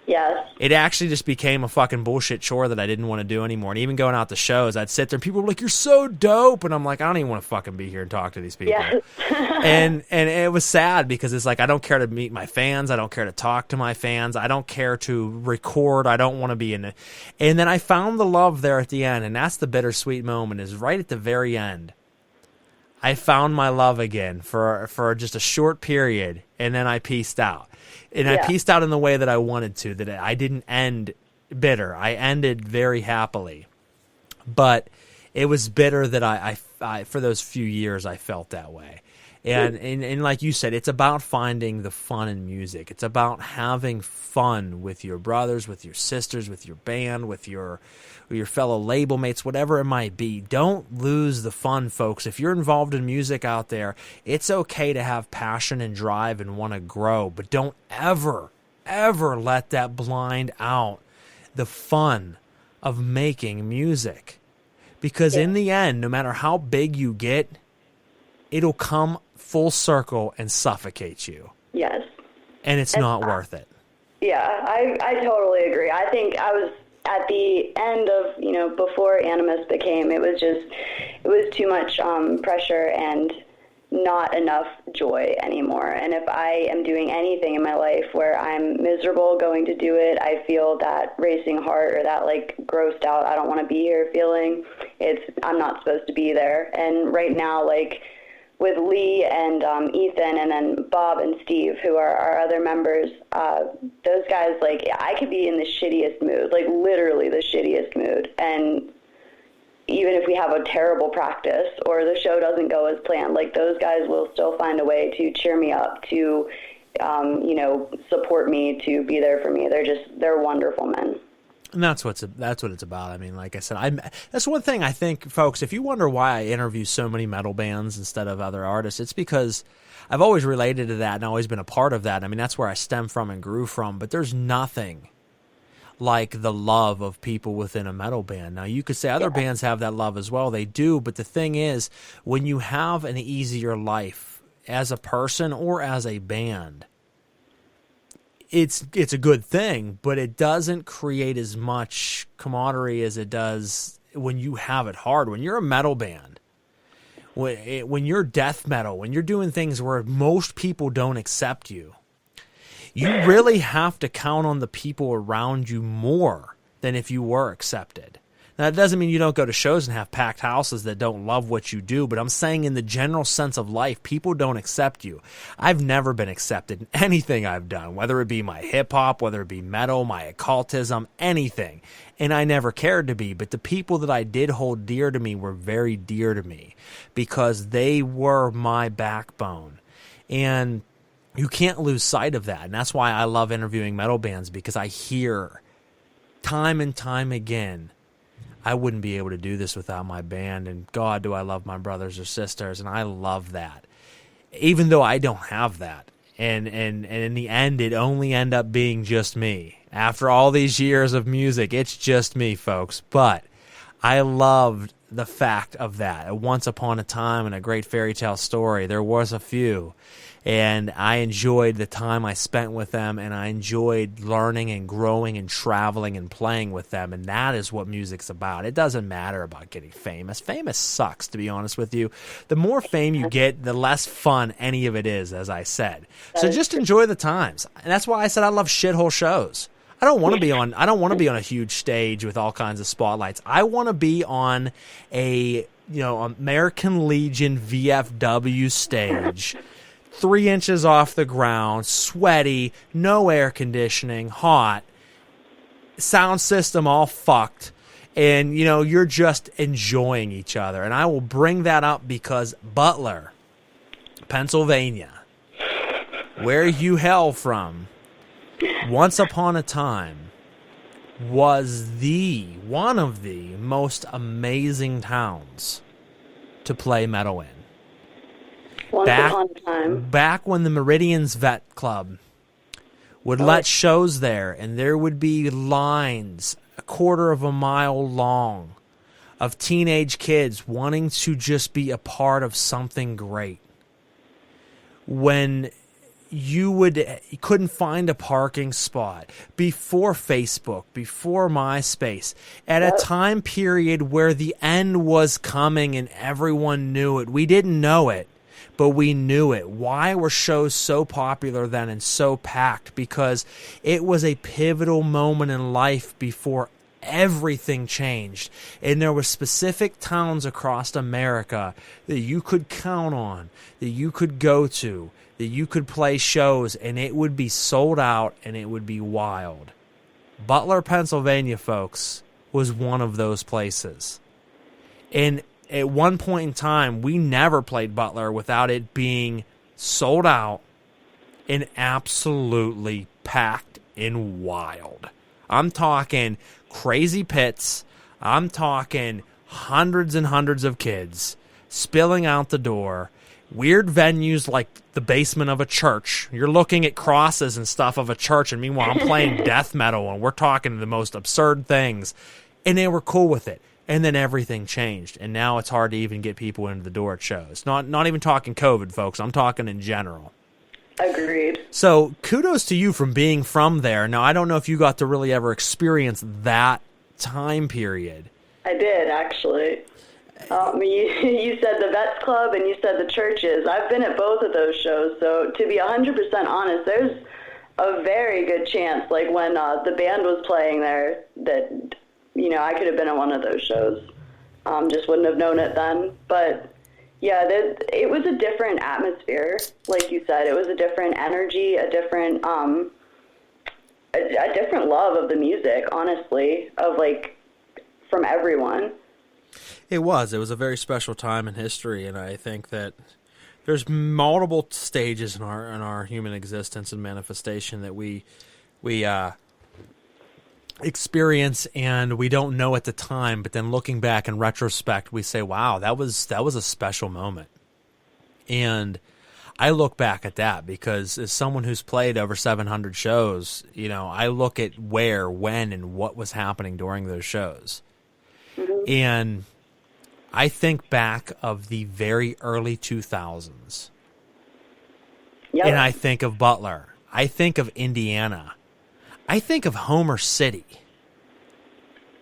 Yes. It actually just became a fucking bullshit chore that I didn't want to do anymore. And even going out to shows, I'd sit there and people were like, you're so dope. And I'm like, I don't even want to fucking be here and talk to these people. Yes. and it was sad because it's like, I don't care to meet my fans. I don't care to talk to my fans. I don't care to record. I don't want to be in it. And then I found the love there at the end. And that's the bittersweet moment, is right at the very end. I found my love again for just a short period. And then I peaced out. And I pieced out in the way that I wanted to, that I didn't end bitter. I ended very happily. But it was bitter that I for those few years I felt that way. And like you said, it's about finding the fun in music. It's about having fun with your brothers, with your sisters, with your band, with your fellow label mates, whatever it might be. Don't lose the fun, folks. If you're involved in music out there, it's okay to have passion and drive and want to grow, but don't ever let that blind out the fun of making music. Because in the end, no matter how big you get, it'll come full circle and suffocate you. Yes. And it's not worth it. Yeah, I totally agree. I think I was at the end of, before Animus became, it was too much pressure and not enough joy anymore. And if I am doing anything in my life where I'm miserable going to do it, I feel that racing heart or that like grossed out, I don't want to be here feeling, I'm not supposed to be there. And right now, like with Lee and Ethan and then Bob and Steve, who are our other members, those guys, like, I could be in the shittiest mood, like literally the shittiest mood. And even if we have a terrible practice or the show doesn't go as planned, like those guys will still find a way to cheer me up, to, support me, to be there for me. They're wonderful men. And that's what it's about. I mean, like I said, that's one thing I think, folks, if you wonder why I interview so many metal bands instead of other artists, it's because I've always related to that and always been a part of that. I mean, that's where I stem from and grew from, but there's nothing like the love of people within a metal band. Now, you could say other bands have that love as well. They do, but the thing is, when you have an easier life as a person or as a band, it's a good thing, but it doesn't create as much camaraderie as it does when you have it hard. When you're a metal band, when you're death metal, when you're doing things where most people don't accept you, you really have to count on the people around you more than if you were accepted. Now, that doesn't mean you don't go to shows and have packed houses that don't love what you do, but I'm saying in the general sense of life, people don't accept you. I've never been accepted in anything I've done, whether it be my hip-hop, whether it be metal, my occultism, anything. And I never cared to be, but the people that I did hold dear to me were very dear to me because they were my backbone. And you can't lose sight of that. And that's why I love interviewing metal bands, because I hear time and time again, I wouldn't be able to do this without my band, and God, do I love my brothers or sisters, and I love that. Even though I don't have that. And in the end, it only end up being just me. After all these years of music, it's just me, folks. But I loved the fact of that. Once upon a time in a great fairy tale story, there was a few. And I enjoyed the time I spent with them, and I enjoyed learning and growing and traveling and playing with them, and that is what music's about. It doesn't matter about getting famous. Famous sucks, to be honest with you. The more fame you get, the less fun any of it is, as I said. So just enjoy the times. And that's why I said I love shithole shows. I don't want to be on a huge stage with all kinds of spotlights. I want to be on a, American Legion VFW stage, 3 inches off the ground, sweaty, no air conditioning, hot, sound system all fucked, and, you're just enjoying each other. And I will bring that up because Butler, Pennsylvania, where you hail from, once upon a time was one of the most amazing towns to play metal in. Back when the Meridian's Vet Club would let shows there, and there would be lines 1/4 mile long of teenage kids wanting to just be a part of something great. When you couldn't find a parking spot, before Facebook, before MySpace, at a time period where the end was coming and everyone knew it. We didn't know it, but we knew it. Why were shows so popular then and so packed? Because it was a pivotal moment in life before everything changed. And there were specific towns across America that you could count on, that you could go to, that you could play shows, and it would be sold out and it would be wild. Butler, Pennsylvania, folks, was one of those places. And at one point in time, we never played Butler without it being sold out and absolutely packed and wild. I'm talking crazy pits. I'm talking hundreds and hundreds of kids spilling out the door. Weird venues like the basement of a church. You're looking at crosses and stuff of a church, and meanwhile I'm playing death metal, and we're talking the most absurd things. And they were cool with it. And then everything changed, and now it's hard to even get people into the door at shows. Not even talking COVID, folks. I'm talking in general. Agreed. So kudos to you from being from there. Now, I don't know if you got to really ever experience that time period. I did, actually. You said the Vets Club and you said the churches. I've been at both of those shows, so to be 100% honest, there's a very good chance, like when the band was playing there, that, you know, I could have been at one of those shows. Just wouldn't have known it then. But, yeah, it was a different atmosphere, like you said. It was a different energy, a different love of the music, honestly, of, like, from everyone. It was a very special time in history, and I think that there's multiple stages in our human existence and manifestation that we experience and we don't know at the time, but then looking back in retrospect, we say, wow, that was a special moment. And I look back at that because as someone who's played over 700 shows, you know, I look at where, when, and what was happening during those shows. Mm-hmm. And I think back of the very early 2000s. Yep. And I think of Butler. I think of Indiana. I think of Homer City.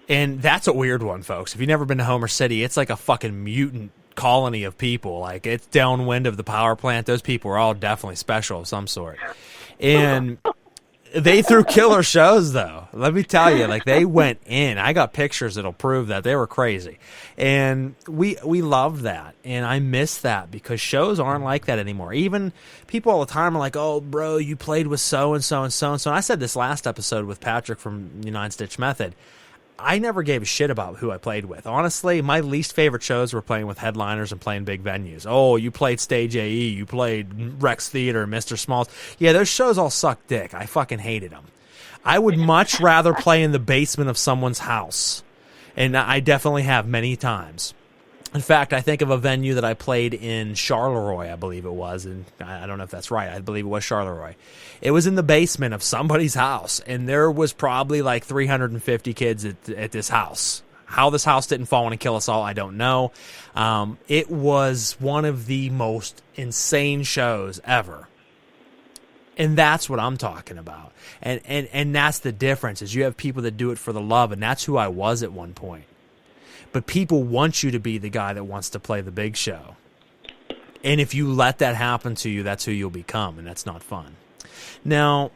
And that's a weird one, folks. If you've never been to Homer City, it's like a fucking mutant colony of people. Like, it's downwind of the power plant. Those people are all definitely special of some sort. And they threw killer shows, though. Let me tell you, like, they went in. I got pictures that'll prove that. They were crazy. And we loved that. And I miss that because shows aren't like that anymore. Even people all the time are like, oh, bro, you played with so-and-so and so-and-so. And I said this last episode with Patrick from United Stitch Method. I never gave a shit about who I played with. Honestly, my least favorite shows were playing with headliners and playing big venues. Oh, you played Stage AE, you played Rex Theater, Mr. Smalls. Yeah, those shows all sucked dick. I fucking hated them. I would much rather play in the basement of someone's house. And I definitely have many times. In fact, I think of a venue that I played in Charleroi, I believe it was, and I don't know if that's right. I believe it was Charleroi. It was in the basement of somebody's house, and there was probably like 350 kids at this house. How this house didn't fall in and kill us all, I don't know. It was one of the most insane shows ever. And that's what I'm talking about. And that's the difference, is you have people that do it for the love, and that's who I was at one point. But people want you to be the guy that wants to play the big show. And if you let that happen to you, that's who you'll become, and that's not fun. Now,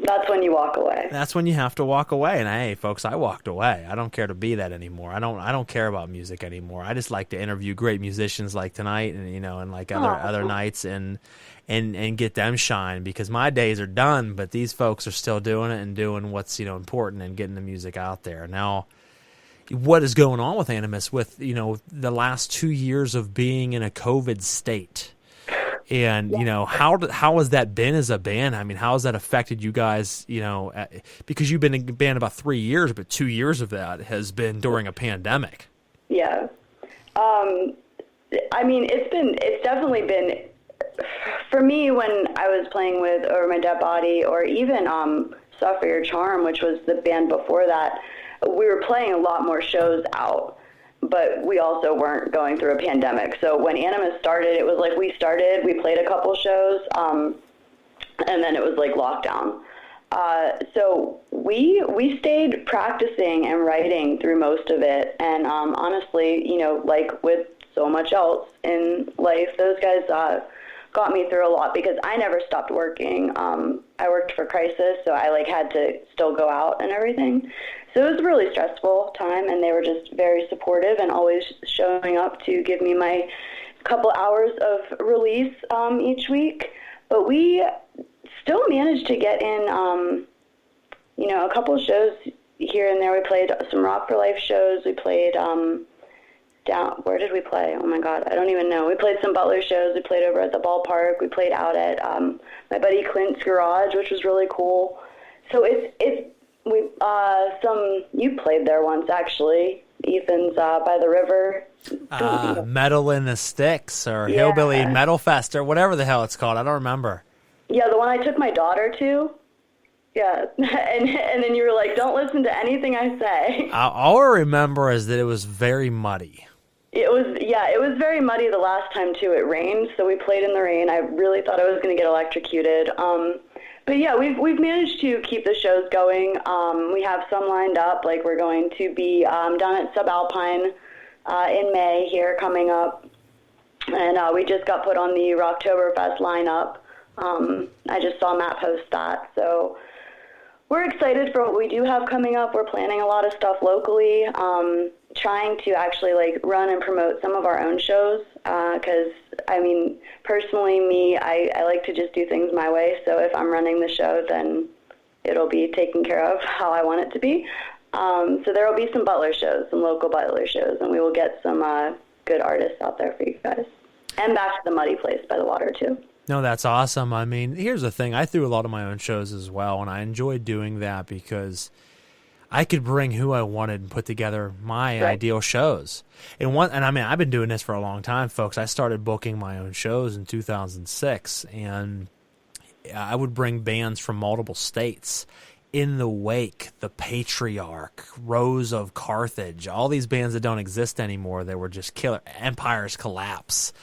that's when you walk away. That's when you have to walk away. And hey, folks, I walked away. I don't care to be that anymore. I don't care about music anymore. I just like to interview great musicians like tonight, and and like other nights, and get them shine, because my days are done. But these folks are still doing it and doing what's important and getting the music out there now. What is going on with Animus with, the last 2 years of being in a COVID state? And, how has that been as a band? I mean, how has that affected you guys, because you've been in a band about 3 years, but 2 years of that has been during a pandemic. Yeah. I mean, it's definitely been, for me, when I was playing with Over My Dead Body, or even Suffer Your Charm, which was the band before that, we were playing a lot more shows out, but we also weren't going through a pandemic. So when Animus started, it was like we played a couple shows, and then it was like lockdown. So we stayed practicing and writing through most of it. And honestly, like with so much else in life, those guys got me through a lot, because I never stopped working. I worked for Crisis, so I had to still go out and everything. So it was a really stressful time, and they were just very supportive and always showing up to give me my couple hours of release each week. But we still managed to get in, a couple of shows here and there. We played some Rock for Life shows. We played where did we play? Oh my God, I don't even know. We played some Butler shows. We played over at the ballpark. We played out at my buddy Clint's garage, which was really cool. So you played there once, actually. Ethan's by the river. Metal in the Sticks or Hillbilly Metal Fest or whatever the hell it's called. I don't remember. Yeah, the one I took my daughter to. Yeah, and then you were like, don't listen to anything I say. All I remember is that it was very muddy. It was very muddy the last time, too. It rained, so we played in the rain. I really thought I was going to get electrocuted. But yeah, we've managed to keep the shows going. We have some lined up, like we're going to be down at Subalpine in May here coming up. And we just got put on the Rocktoberfest lineup. I just saw Matt post that, so we're excited for what we do have coming up. We're planning a lot of stuff locally, trying to actually like run and promote some of our own shows. Because I mean, personally, I like to just do things my way. So if I'm running the show, then it'll be taken care of how I want it to be. So there will be some Butler shows, some local Butler shows, and we will get some good artists out there for you guys. And back to the Muddy Place by the water too. No, that's awesome. I mean, here's the thing. I threw a lot of my own shows as well, and I enjoyed doing that because I could bring who I wanted and put together my ideal shows. And I mean, I've been doing this for a long time, folks. I started booking my own shows in 2006, and I would bring bands from multiple states. In the Wake, The Patriarch, Rose of Carthage, all these bands that don't exist anymore, they were just killer. Empire's Collapse.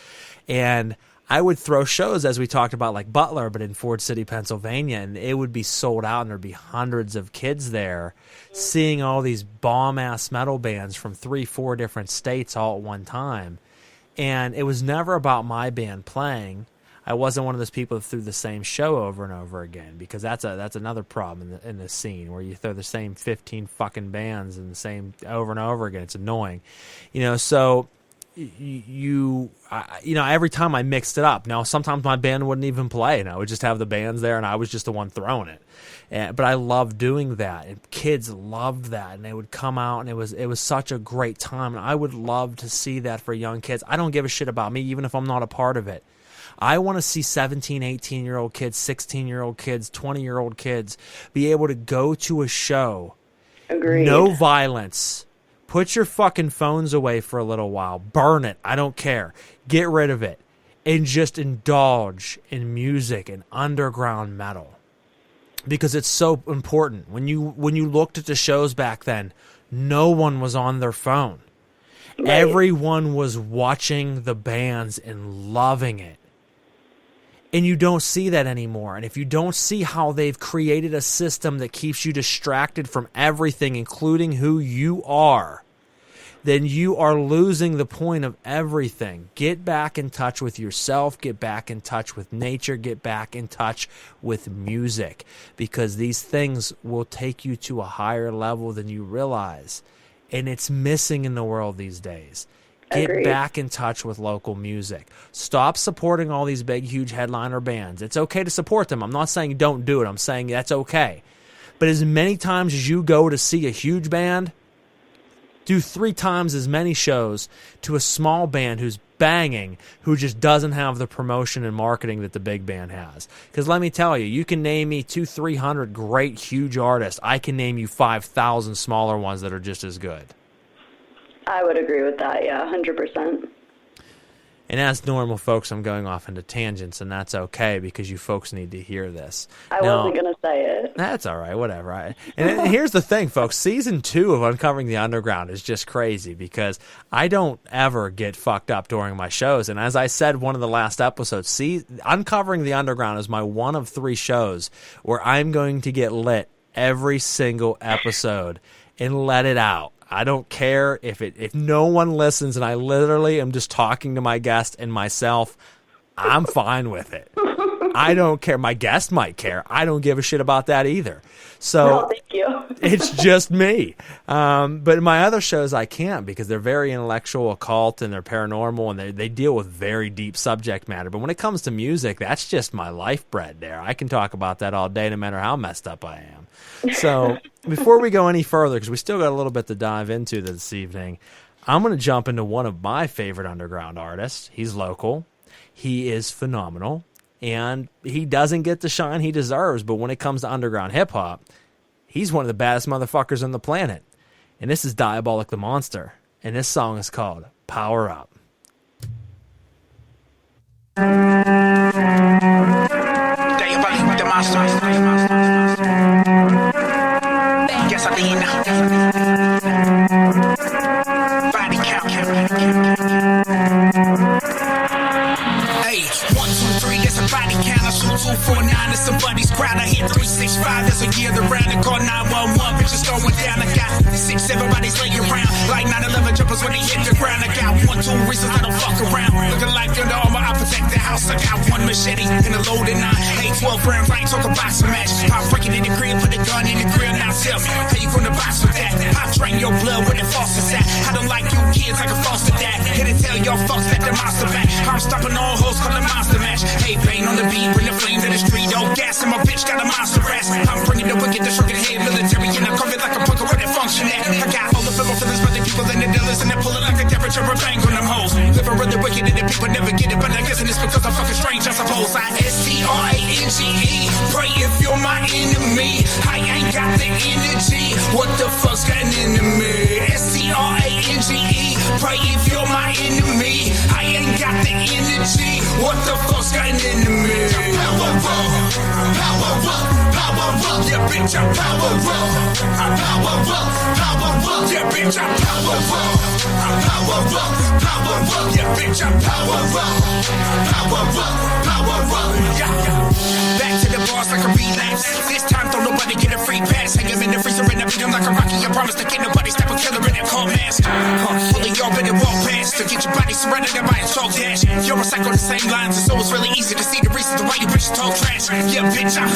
And I would throw shows, as we talked about, like Butler, but in Ford City, Pennsylvania, and it would be sold out, and there'd be hundreds of kids there seeing all these bomb-ass metal bands from 3-4 different states all at one time. And it was never about my band playing. I wasn't one of those people that threw the same show over and over again, because that's another problem in the scene where you throw the same 15 fucking bands and the same over and over again. It's annoying, So every time I mixed it up. Now sometimes my band wouldn't even play, and I would just have the bands there, and I was just the one throwing it. But I loved doing that, and kids loved that, and they would come out, and it was such a great time. And I would love to see that for young kids. I don't give a shit about me, even if I'm not a part of it. I want to see 17, 18-year-old kids, 16-year-old kids, 20-year-old kids be able to go to a show. Agreed. No violence. Put your fucking phones away for a little while. Burn it. I don't care. Get rid of it. And just indulge in music and underground metal. Because it's so important. When you looked at the shows back then, no one was on their phone. Right. Everyone was watching the bands and loving it. And you don't see that anymore. And if you don't see how they've created a system that keeps you distracted from everything, including who you are, then you are losing the point of everything. Get back in touch with yourself. Get back in touch with nature. Get back in touch with music. Because these things will take you to a higher level than you realize. And it's missing in the world these days. Get Agreed. back in touch with local music. Stop supporting all these big, huge headliner bands. It's okay to support them. I'm not saying don't do it. I'm saying that's okay. But as many times as you go to see a huge band, do 3 times as many shows to a small band who's banging, who just doesn't have the promotion and marketing that the big band has. Because let me tell you, you can name me 200-300 great, huge artists. I can name you 5,000 smaller ones that are just as good. I would agree with that, yeah, 100%. And as normal, folks, I'm going off into tangents, and that's okay because you folks need to hear this. I wasn't going to say it. That's all right, whatever. And here's the thing, folks. Season 2 of Uncovering the Underground is just crazy because I don't ever get fucked up during my shows. And as I said one of the last episodes, Uncovering the Underground is my one of 3 shows where I'm going to get lit every single episode and let it out. I don't care if no one listens and I literally am just talking to my guest and myself. I'm fine with it. I don't care. My guest might care. I don't give a shit about that either. So no, thank you. It's just me. But in my other shows, I can't because they're very intellectual, occult, and they're paranormal, and they deal with very deep subject matter. But when it comes to music, that's just my life bread there. I can talk about that all day no matter how messed up I am. So before we go any further, because we still got a little bit to dive into this evening, I'm going to jump into one of my favorite underground artists. He's local. He is phenomenal. And he doesn't get the shine he deserves, but when it comes to underground hip-hop, he's one of the baddest motherfuckers on the planet. And this is Diabolic the Monster. And this song is called Power Up. Diabolic the Monster. Yes, I did. Body count. Hey, 1, 2, 3, that's a body count. I shoot 2, 4, 9, that's somebody's crowd. I hit 3, 6, 5, that's a year around. I call 911, bitches going down. I got 6, everybody's laying around. Like 9/11 jumpers when they hit the ground. I got 1, 2 reasons I don't fuck around. Looking like under armor, I protect the house. I got 1 machete and a loaded 9. 8, 12 rounds, I ain't talking boxing match. Pop breaking in the crib, put the gun in the grill. Now tell me, how you gonna box with that? I drain your blood where the faucet's at. I don't like you kids like a foster dad. Here to tell y'all fucks that the monster back. I'm stopping all hoes, call the monster match. Hey, bang on the beat, bring the flames in the street. Don't gas and my bitch got a monster ass. I'm bringing the wicked, the stroking head military. And I come it like a punker where they function at. I got all the feelings by the people and the dealers. And they pull it like a temperature, a bang on them hoes. Living really wicked and the people never get it. But I guess it's because I'm fucking strange, I suppose. I-S-T-R-A-N-G-E. Pray if you're my enemy. I ain't got the energy. What the fuck's got an enemy? S-T-R-A-N-G-E. Pray if you're my enemy. I ain't got the energy. What the fuck's got an enemy? Power up, power up, power up. Yeah, bitch, I'm power up. I'm power up, power up. Yeah, bitch, I'm power up. I'm power up, power up. Yeah, bitch, I'm power up. Power up, power up. Yeah. Back to the boss like a relapse. This time, don't nobody get a free pass. Hang him in the freezer and I beat him like a Rocky. I promise to get nobody step a killer in that cold mask. Fully y'all better walk past to get your body surrounded by a chalk dash. You're recycled the same lines, so it's really easy to see the reasons why you bitches talk trash. Yeah, bitch, I'm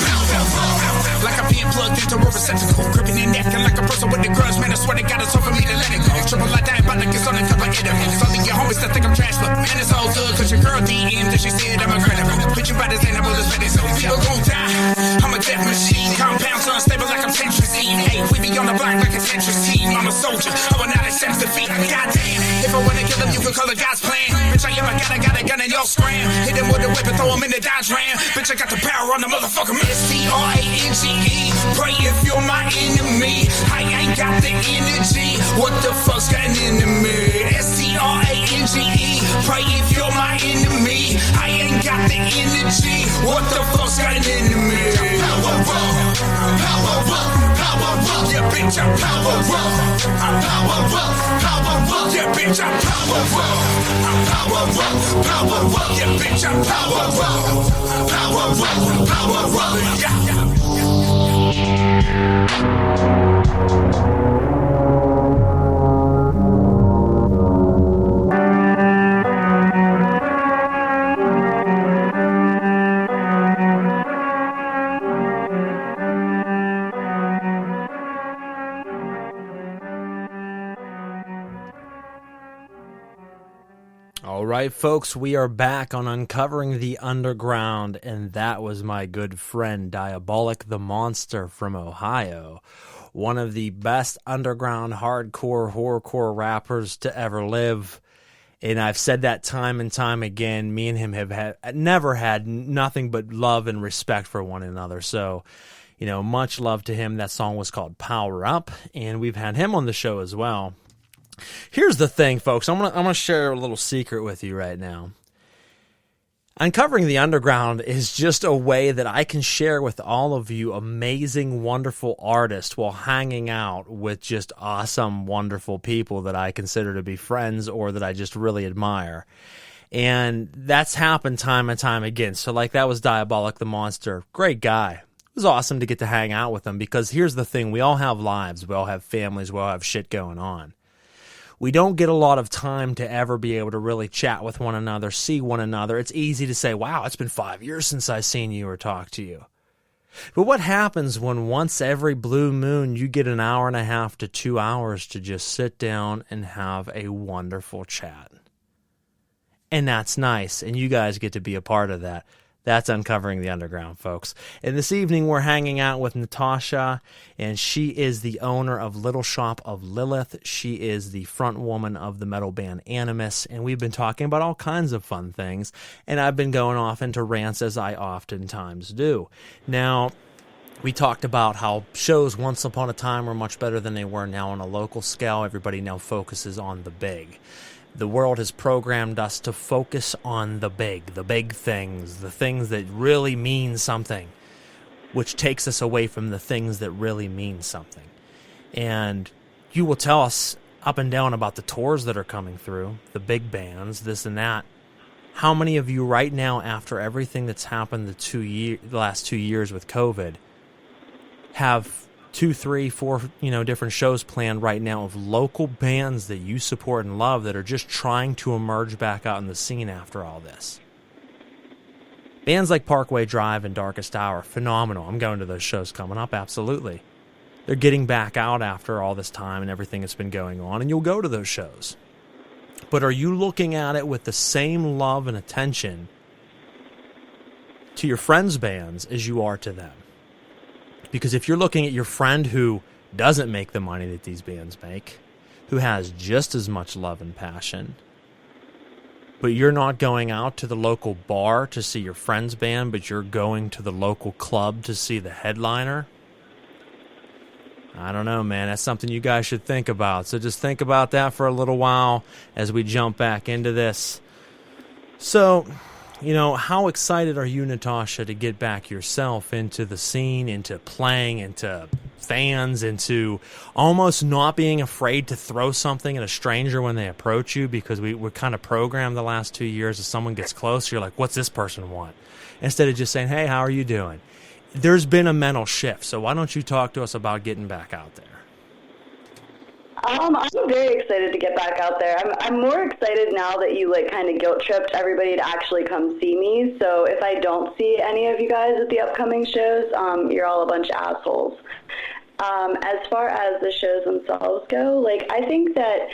like I'm being plugged into a receptacle, gripping and acting like a person with a grudge. Man, I swear to God, it's hard for me to let it go. Triple like diabolic, it's on a couple of enemies. All of your homies that think I'm trash, but man, it's all good, cause your girl DM'd and she said I'm incredible. Bitch, you about to say I'm all this ready, so people gon' die. I'm a death machine, compounds unstable like I'm Tetrisine. Hey, we be on the block like a Tetris team. I'm a soldier, I will not accept defeat. Goddamn, if I wanna kill him, you can call it God's plan. Bitch, I got a gun and y'all scram. Hit him with a whip and throw him in the Dodge Ram. Bitch, I got the power on the motherfucker. S-T-R-A-N-G-E. Pray if you're my enemy. I ain't got the energy. What the fuck's got an enemy? S-T-R-A-N-G-E. Pray if you're my enemy. I ain't got the energy. What the fuck's got an enemy? Power up, power up, power up. Yeah, bitch, I'm power up. I'm power up, power up. Yeah, bitch, I'm power up. I'm power up, power up. Yeah, bitch, I'm power up. Power up, power up. Yeah. All right, folks, we are back on Uncovering the Underground, and that was my good friend Diabolic the Monster from Ohio, one of the best underground hardcore, horrorcore rappers to ever live. And I've said that time and time again. Me and him have never had nothing but love and respect for one another. So, you know, much love to him. That song was called Power Up, and we've had him on the show as well. Here's the thing, folks. I'm gonna share a little secret with you right now. Uncovering the Underground is just a way that I can share with all of you amazing, wonderful artists while hanging out with just awesome, wonderful people that I consider to be friends or that I just really admire. And that's happened time and time again. So like that was Diabolic the Monster. Great guy. It was awesome to get to hang out with him because here's the thing. We all have lives. We all have families. We all have shit going on. We don't get a lot of time to ever be able to really chat with one another, see one another. It's easy to say, wow, it's been 5 years since I've seen you or talked to you. But what happens when once every blue moon you get an hour and a half to 2 hours to just sit down and have a wonderful chat? And that's nice, and you guys get to be a part of that. That's Uncovering the Underground, folks. And this evening we're hanging out with Natasha, and she is the owner of Lil Shop of Lilith. She is the front woman of the metal band Animus, and we've been talking about all kinds of fun things, and I've been going off into rants as I oftentimes do. Now, we talked about how shows once upon a time were much better than they were now on a local scale. Everybody now focuses on the big. The world has programmed us to focus on the big things, the things that really mean something, which takes us away from the things that really mean something. And you will tell us up and down about the tours that are coming through, the big bands, this and that. How many of you right now, after everything that's happened the last 2 years with COVID, have 2, 3, 4, different shows planned right now of local bands that you support and love that are just trying to emerge back out in the scene after all this? Bands like Parkway Drive and Darkest Hour, phenomenal. I'm going to those shows coming up, absolutely. They're getting back out after all this time and everything that's been going on, and you'll go to those shows. But are you looking at it with the same love and attention to your friends' bands as you are to them? Because if you're looking at your friend who doesn't make the money that these bands make, who has just as much love and passion, but you're not going out to the local bar to see your friend's band, but you're going to the local club to see the headliner, I don't know, man. That's something you guys should think about. So just think about that for a little while as we jump back into this. So, how excited are you, Natasha, to get back yourself into the scene, into playing, into fans, into almost not being afraid to throw something at a stranger when they approach you? Because we're kind of programmed the last 2 years, if someone gets close, you're like, what's this person want? Instead of just saying, hey, how are you doing? There's been a mental shift, so why don't you talk to us about getting back out there? I'm very excited to get back out there. I'm more excited now that you kind of guilt tripped everybody to actually come see me. So if I don't see any of you guys at the upcoming shows, you're all a bunch of assholes. As far as the shows themselves go, I think that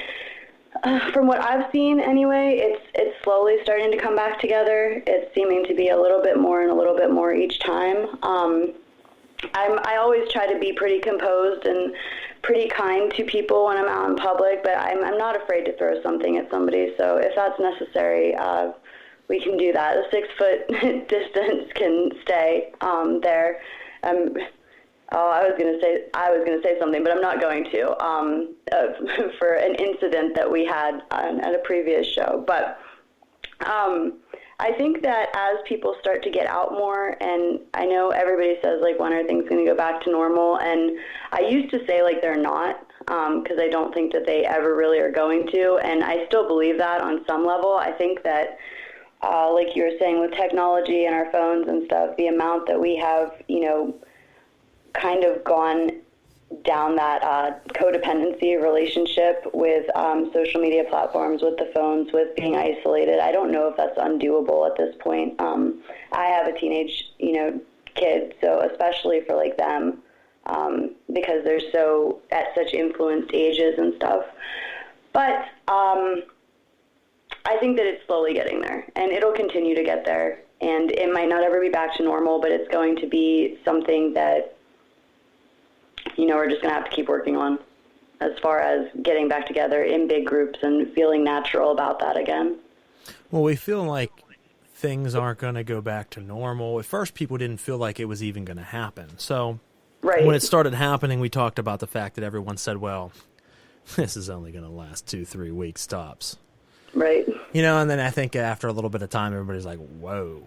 from what I've seen anyway, it's slowly starting to come back together. It's seeming to be a little bit more and a little bit more each time. I always try to be pretty composed and pretty kind to people when I'm out in public, but I'm not afraid to throw something at somebody. So if that's necessary, we can do that. A 6-foot distance can stay there. I was going to say something, but I'm not going to. For an incident that we had at a previous show, but. I think that as people start to get out more, and I know everybody says, when are things going to go back to normal? And I used to say, they're not, because I don't think that they ever really are going to. And I still believe that on some level. I think that, like you were saying, with technology and our phones and stuff, the amount that we have, kind of gone down that codependency relationship with social media platforms, with the phones, with being isolated. I don't know if that's undoable at this point. I have a teenage, kid, so especially for them, because they're so at such influenced ages and stuff. But I think that it's slowly getting there, and it'll continue to get there. And it might not ever be back to normal, but it's going to be something that we're just going to have to keep working on as far as getting back together in big groups and feeling natural about that again. Well, we feel like things aren't going to go back to normal. At first, people didn't feel like it was even going to happen. So right. When it started happening, we talked about the fact that everyone said, well, this is only going to last 2-3 weeks tops. Right. And then I think after a little bit of time, everybody's like, whoa.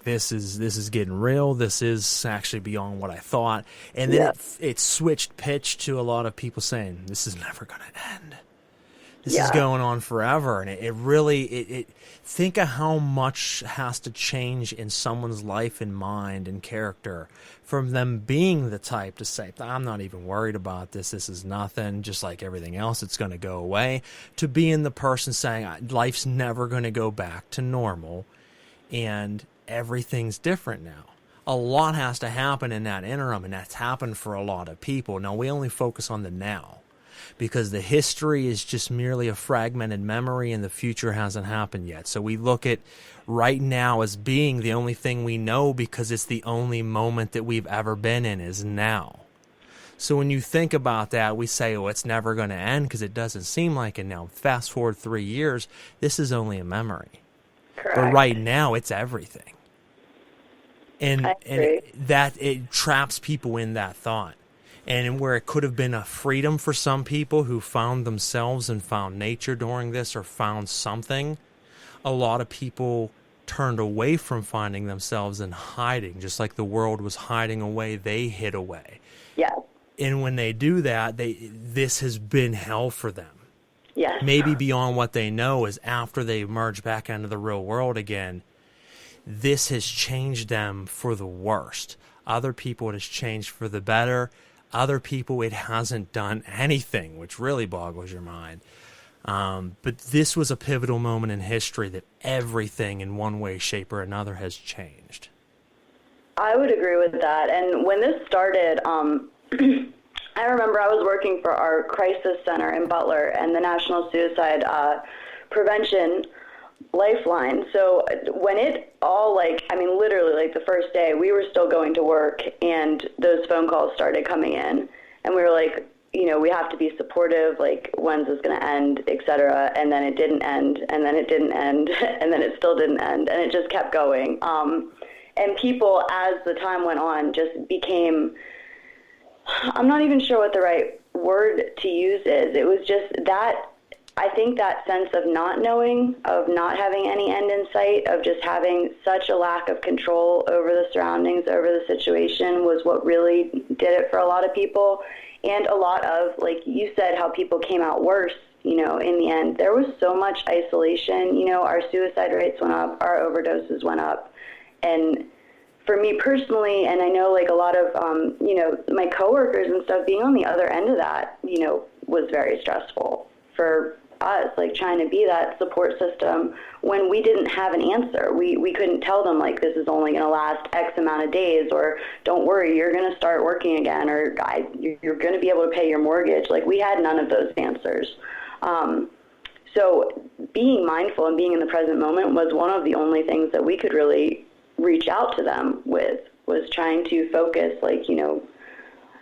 This is getting real. This is actually beyond what I thought. And then it switched pitch to a lot of people saying, this is never going to end. This is going on forever. And it really, think of how much has to change in someone's life and mind and character from them being the type to say, I'm not even worried about this. This is nothing. Just like everything else, it's going to go away. To being the person saying, life's never going to go back to normal. And everything's different now. A lot has to happen in that interim, and that's happened for a lot of people. Now, we only focus on the now. because the history is just merely a fragmented memory and the future hasn't happened yet. So we look at right now as being the only thing we know because it's the only moment that we've ever been in is now. So when you think about that, we say, oh, it's never going to end because it doesn't seem like it now. Fast forward 3 years, this is only a memory. Correct. But right now, it's everything. And it traps people in that thought. And where it could have been a freedom for some people who found themselves and found nature during this or found something, a lot of people turned away from finding themselves and hiding. Just like the world was hiding away, they hid away. Yeah. And when they do that, this has been hell for them. Yes. Maybe beyond what they know is after they emerge back into the real world again, this has changed them for the worst. Other people, it has changed for the better. Other people, it hasn't done anything, which really boggles your mind. But this was a pivotal moment in history that everything in one way, shape, or another has changed. I would agree with that. And when this started, I remember I was working for our crisis center in Butler and the National Suicide Prevention Lifeline. So when it all, literally, the first day, we were still going to work, and those phone calls started coming in. And we were like, we have to be supportive, when's this going to end, et cetera. And then it didn't end, and then it didn't end, and then it still didn't end, and it just kept going. And people, as the time went on, just became... I'm not even sure what the right word to use is. It was just that, I think that sense of not knowing, of not having any end in sight, of just having such a lack of control over the surroundings, over the situation, was what really did it for a lot of people. And a lot of, like you said, how people came out worse, in the end. There was so much isolation. Our suicide rates went up, our overdoses went up. And for me personally, and I know a lot of, my coworkers and stuff, being on the other end of that, was very stressful for us, trying to be that support system when we didn't have an answer. We couldn't tell them, this is only going to last X amount of days, or don't worry, you're going to start working again, or you're going to be able to pay your mortgage. We had none of those answers. So being mindful and being in the present moment was one of the only things that we could really reach out to them with, was trying to focus,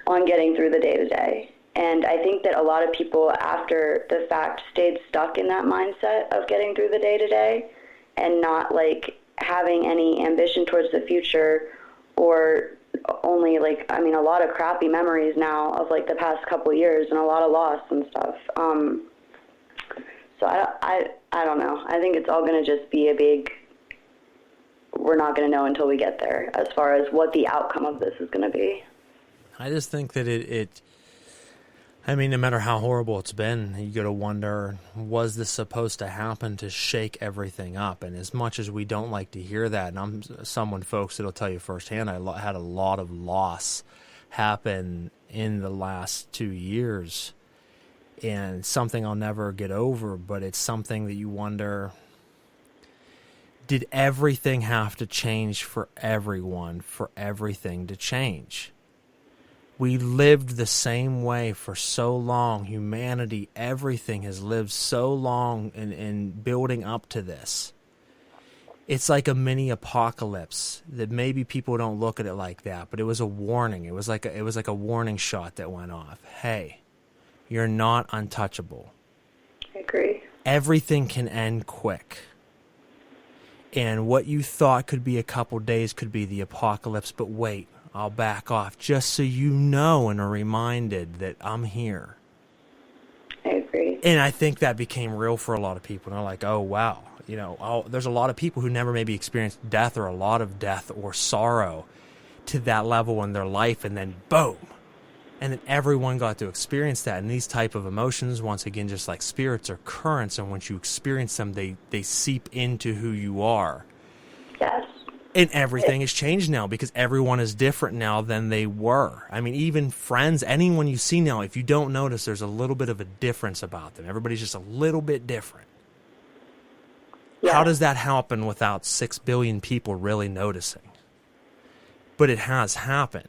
on getting through the day-to-day. And I think that a lot of people after the fact stayed stuck in that mindset of getting through the day-to-day and not, having any ambition towards the future, or only, a lot of crappy memories now of, the past couple of years, and a lot of loss and stuff. So I don't know. I think it's all going to just be a big... we're not going to know until we get there as far as what the outcome of this is going to be. I just think that no matter how horrible it's been, you got to wonder, was this supposed to happen to shake everything up? And as much as we don't like to hear that, and I'm someone, folks, that'll tell you firsthand, I had a lot of loss happen in the last 2 years, and something I'll never get over, but it's something that you wonder... did everything have to change for everyone, for everything to change? We lived the same way for so long. Humanity, everything has lived so long in building up to this. It's like a mini apocalypse that maybe people don't look at it like that, but it was a warning. It was like a warning shot that went off. Hey, you're not untouchable. I agree. Everything can end quick. And what you thought could be a couple days could be the apocalypse, but wait, I'll back off just so you know and are reminded that I'm here. I agree. And I think that became real for a lot of people. And they're like, oh, wow. There's a lot of people who never maybe experienced death or a lot of death or sorrow to that level in their life, and then boom. And then everyone got to experience that. And these type of emotions, once again, just like spirits, are currents. And once you experience them, they seep into who you are. Yes. And everything has changed now because everyone is different now than they were. Even friends, anyone you see now, if you don't notice, there's a little bit of a difference about them. Everybody's just a little bit different. Yes. How does that happen without 6 billion people really noticing? But it has happened.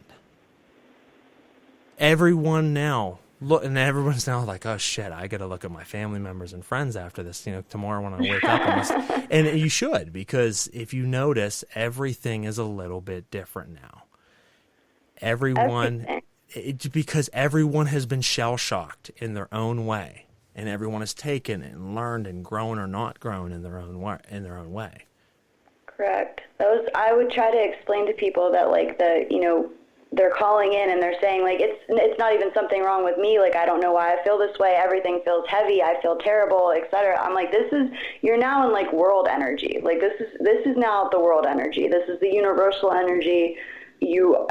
Everyone now look, and everyone's now like, oh shit, I got to look at my family members and friends after this, tomorrow when I wake up. And you should, because if you notice, everything is a little bit different now. Because everyone has been shell-shocked in their own way, and everyone has taken it and learned and grown or not grown in their own way. Correct. I would try to explain to people that, like, they're calling in and they're saying, like, it's not even something wrong with me. Like, I don't know why I feel this way. Everything feels heavy. I feel terrible, etc. I'm like, you're now in, like, world energy. Like, this is now the world energy. This is the universal energy. You're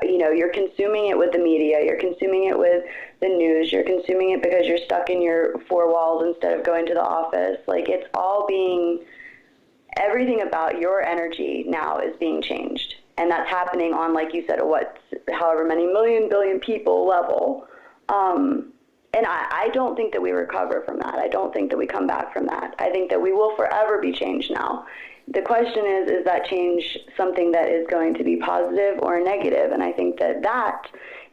consuming it with the media. You're consuming it with the news. You're consuming it because you're stuck in your four walls instead of going to the office. Like, it's all everything about your energy now is being changed. And that's happening on, like you said, however many million, billion people level. And I don't think that we recover from that. I don't think that we come back from that. I think that we will forever be changed now. The question is that change something that is going to be positive or negative? And I think that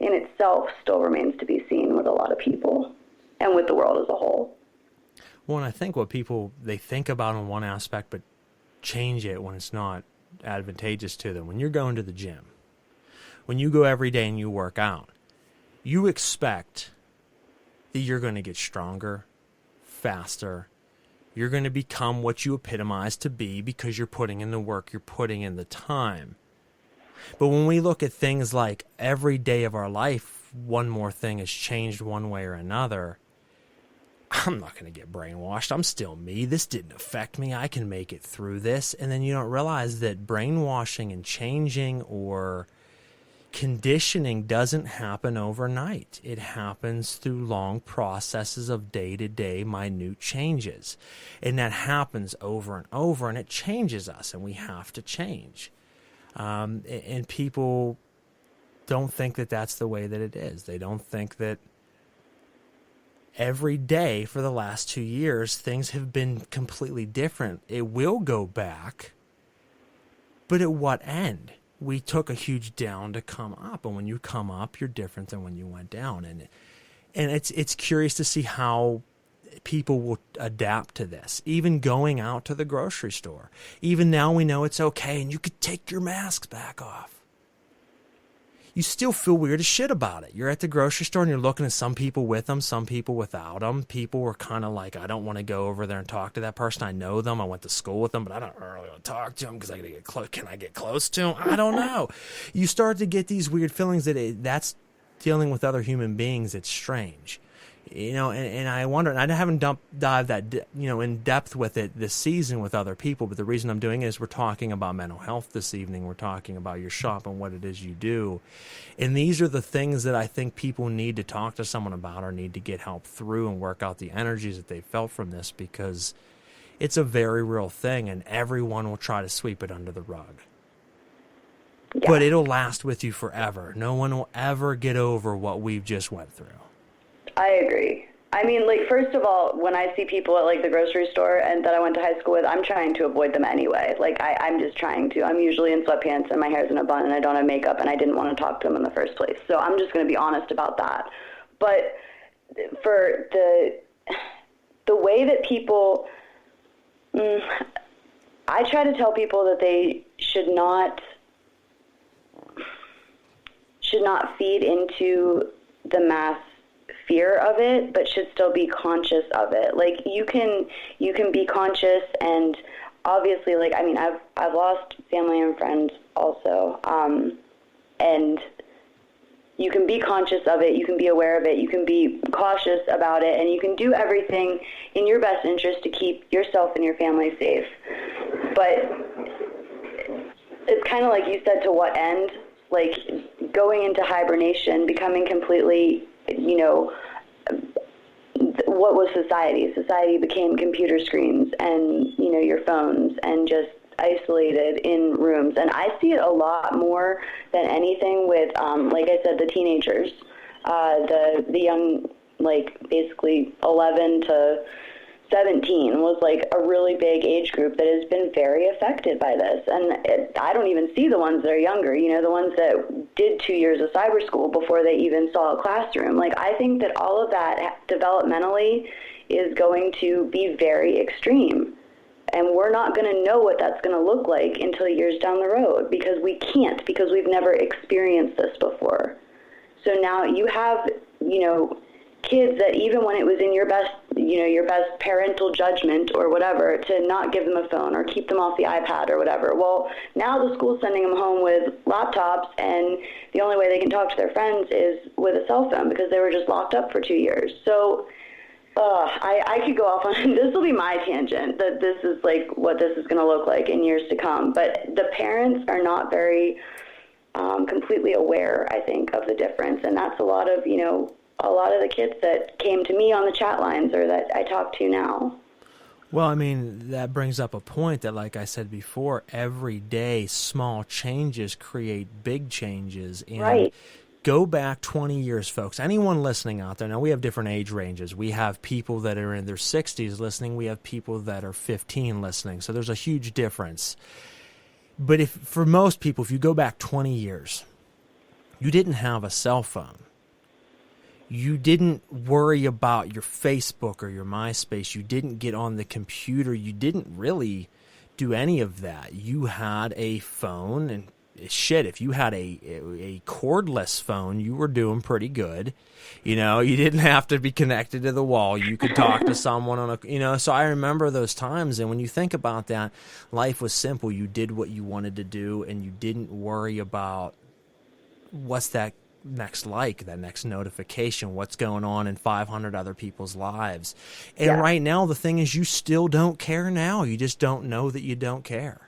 in itself still remains to be seen with a lot of people and with the world as a whole. Well, and I think what people, they think about in one aspect, but change it when it's not advantageous to them. When you're going to the gym, when you go every day and you work out, you expect that you're going to get stronger, faster. You're going to become what you epitomize to be because you're putting in the work, you're putting in the time. But when we look at things like every day of our life, one more thing has changed one way or another, I'm not going to get brainwashed. I'm still me. This didn't affect me. I can make it through this. And then you don't realize that brainwashing and changing or conditioning doesn't happen overnight. It happens through long processes of day-to-day minute changes. And that happens over and over, and it changes us, and we have to change. And people don't think that that's the way that it is. They don't think that every day for the last 2 years, things have been completely different. It will go back, but at what end? We took a huge down to come up, and when you come up, you're different than when you went down. And it's curious to see how people will adapt to this. Even going out to the grocery store, even now we know it's okay, and you could take your masks back off. You still feel weird as shit about it. You're at the grocery store and you're looking at some people with them, some people without them. People were kind of like, I don't want to go over there and talk to that person. I know them. I went to school with them, but I don't really want to talk to them because I got to get close. Can I get close to them? I don't know. You start to get these weird feelings that that's dealing with other human beings. It's strange. And I wonder, and I haven't dived that, in depth with it this season with other people, but the reason I'm doing it is we're talking about mental health this evening. We're talking about your shop and what it is you do. And these are the things that I think people need to talk to someone about or need to get help through and work out the energies that they felt from this, because it's a very real thing and everyone will try to sweep it under the rug. Yeah. But it'll last with you forever. No one will ever get over what we've just went through. I agree. I mean, like, first of all, when I see people at, like, the grocery store and that I went to high school with, I'm trying to avoid them anyway. Like, I'm just trying to. I'm usually in sweatpants and my hair's in a bun and I don't have makeup and I didn't want to talk to them in the first place. So I'm just going to be honest about that. But for the way that people, I try to tell people that they should not feed into the mass fear of it, but should still be conscious of it. Like, you can be conscious, and obviously, like, I mean, I've lost family and friends also, and you can be conscious of it, you can be aware of it, you can be cautious about it, and you can do everything in your best interest to keep yourself and your family safe. But it's kind of like you said, to what end? Like, going into hibernation, becoming completely, what was society? Society became computer screens and, your phones, and just isolated in rooms. And I see it a lot more than anything with, like I said, the teenagers, the young, like, basically 11 to 17 was, like, a really big age group that has been very affected by this. And I don't even see the ones that are younger, the ones that did 2 years of cyber school before they even saw a classroom. Like, I think that all of that developmentally is going to be very extreme. And we're not going to know what that's going to look like until years down the road, because we can't, because we've never experienced this before. So now you have, kids that even when it was in your best parental judgment or whatever, to not give them a phone or keep them off the iPad or whatever. Well, now the school's sending them home with laptops, and the only way they can talk to their friends is with a cell phone because they were just locked up for 2 years. So I could go off on this will be my tangent, that this is like what this is going to look like in years to come. But the parents are not very completely aware, I think, of the difference, and that's a lot of the kids that came to me on the chat lines or that I talk to now. Well, I mean, that brings up a point that, like I said before, every day small changes create big changes. And right. Go back 20 years, folks. Anyone listening out there, now we have different age ranges. We have people that are in their 60s listening. We have people that are 15 listening. So there's a huge difference. But for most people, if you go back 20 years, you didn't have a cell phone. You didn't worry about your Facebook or your MySpace. You didn't get on the computer. You didn't really do any of that. You had a phone, and shit, if you had a cordless phone, you were doing pretty good. You didn't have to be connected to the wall. You could talk to someone on so I remember those times. And when you think about that, life was simple. You did what you wanted to do, and you didn't worry about what's that next that next notification, what's going on in 500 other people's lives. And right now, the thing is, you still don't care now. You just don't know that you don't care.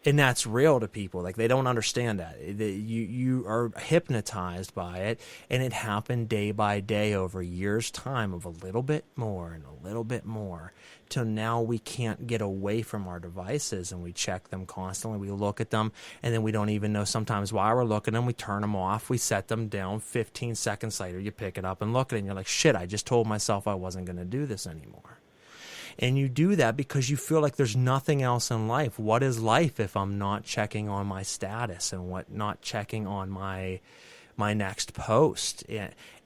And that's real to people. Like, they don't understand that. You are hypnotized by it, and it happened day by day over years' time of a little bit more and a little bit more, till now we can't get away from our devices, and we check them constantly. We look at them, and then we don't even know sometimes why we're looking at them. We turn them off. We set them down. 15 seconds later, you pick it up and look at it, and you're like, shit, I just told myself I wasn't going to do this anymore. And you do that because you feel like there's nothing else in life. What is life if I'm not checking on my status and not checking on my next post?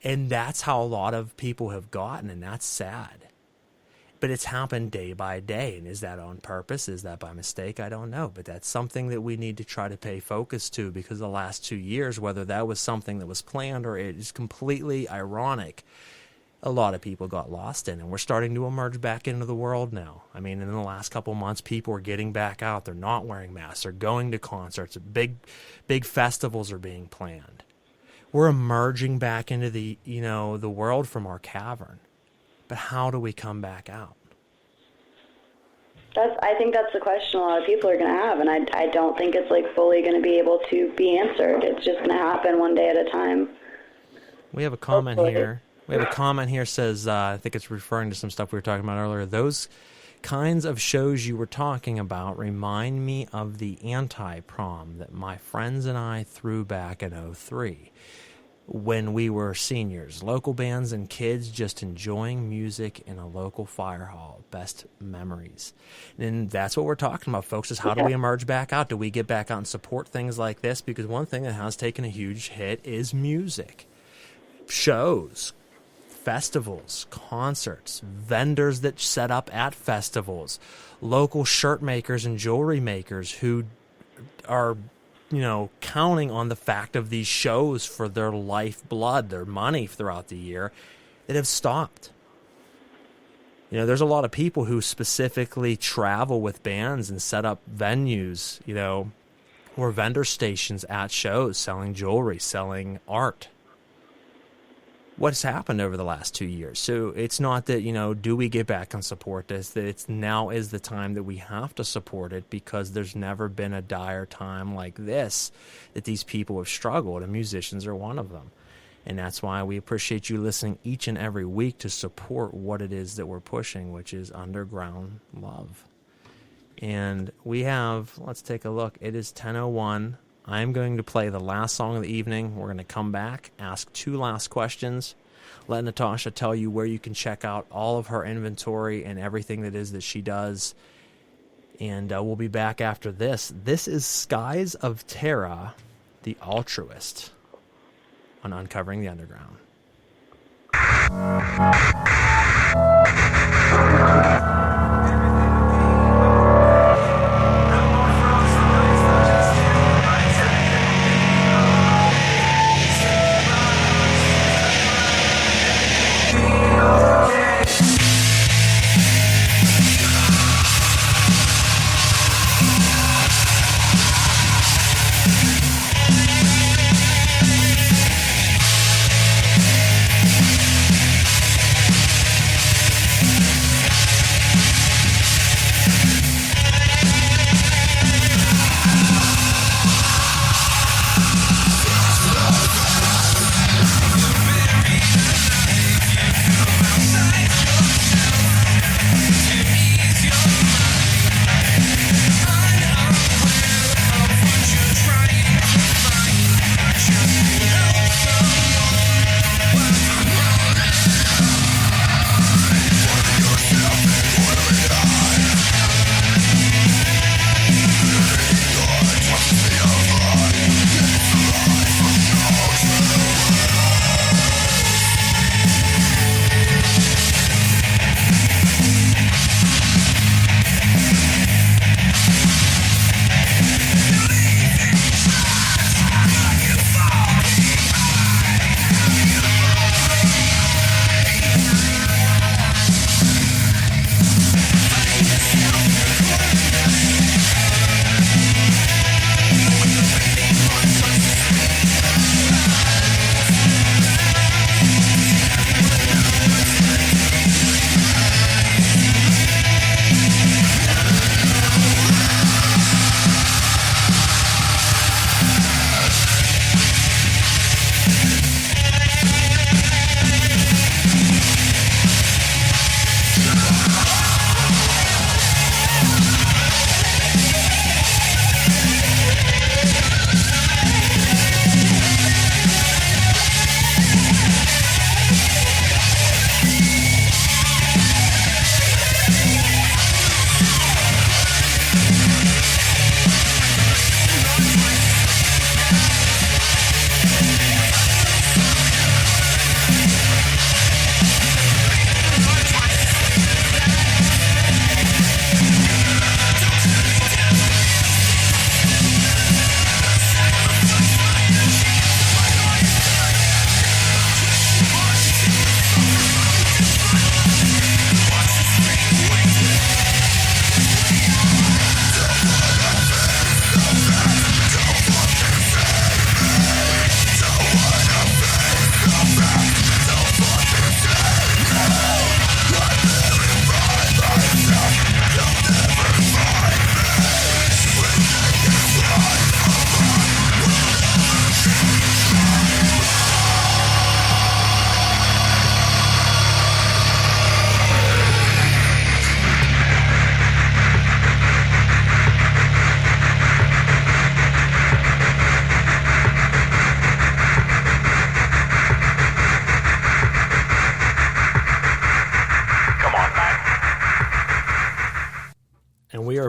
And that's how a lot of people have gotten, and that's sad. But it's happened day by day. And is that on purpose? Is that by mistake? I don't know. But that's something that we need to try to pay focus to, because the last 2 years, whether that was something that was planned or it is completely ironic, a lot of people got lost in, and we're starting to emerge back into the world now. I mean, in the last couple of months, people are getting back out. They're not wearing masks. They're going to concerts. Big festivals are being planned. We're emerging back into the world from our cavern. But how do we come back out? I think that's the question a lot of people are going to have, and I don't think it's like fully going to be able to be answered. It's just going to happen one day at a time. We have a comment here. We have a comment here says, I think it's referring to some stuff we were talking about earlier. Those kinds of shows you were talking about remind me of the anti-prom that my friends and I threw back in 2003 when we were seniors. Local bands and kids just enjoying music in a local fire hall. Best memories. And that's what we're talking about, folks, is how do we emerge back out? Do we get back out and support things like this? Because one thing that has taken a huge hit is music. Shows, festivals, concerts, vendors that set up at festivals, local shirt makers and jewelry makers who are, counting on the fact of these shows for their lifeblood, their money throughout the year, that have stopped. There's a lot of people who specifically travel with bands and set up venues, or vendor stations at shows selling jewelry, selling art. What's happened over the last 2 years? So it's not that, do we get back and support this? That it's now is the time that we have to support it, because there's never been a dire time like this that these people have struggled, and musicians are one of them. And that's why we appreciate you listening each and every week to support what it is that we're pushing, which is underground love. And we have, let's take a look. It is 10:01. I'm going to play the last song of the evening. We're going to come back, ask 2 last questions, let Natasha tell you where you can check out all of her inventory and everything that is that she does. And we'll be back after this. This is Skies of Terra the Altruist on Uncovering the Underground.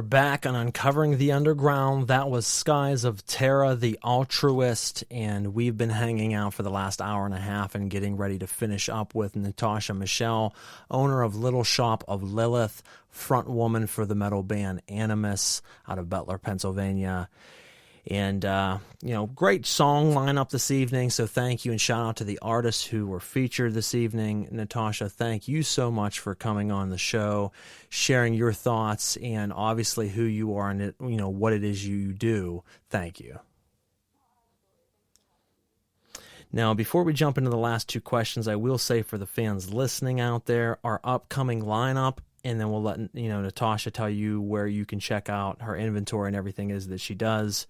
Back on Uncovering the Underground. That was Skies of Terra, the Altruist, and we've been hanging out for the last hour and a half and getting ready to finish up with Natasha Michelle, owner of Lil Shop of Lilith, frontwoman for the metal band Animus out of Butler, Pennsylvania. And, great song lineup this evening, so thank you, and shout out to the artists who were featured this evening. Natasha, thank you so much for coming on the show, sharing your thoughts, and obviously who you are and, what it is you do. Thank you. Now, before we jump into the last two questions, I will say for the fans listening out there, our upcoming lineup, and then we'll let Natasha tell you where you can check out her inventory and everything is that she does.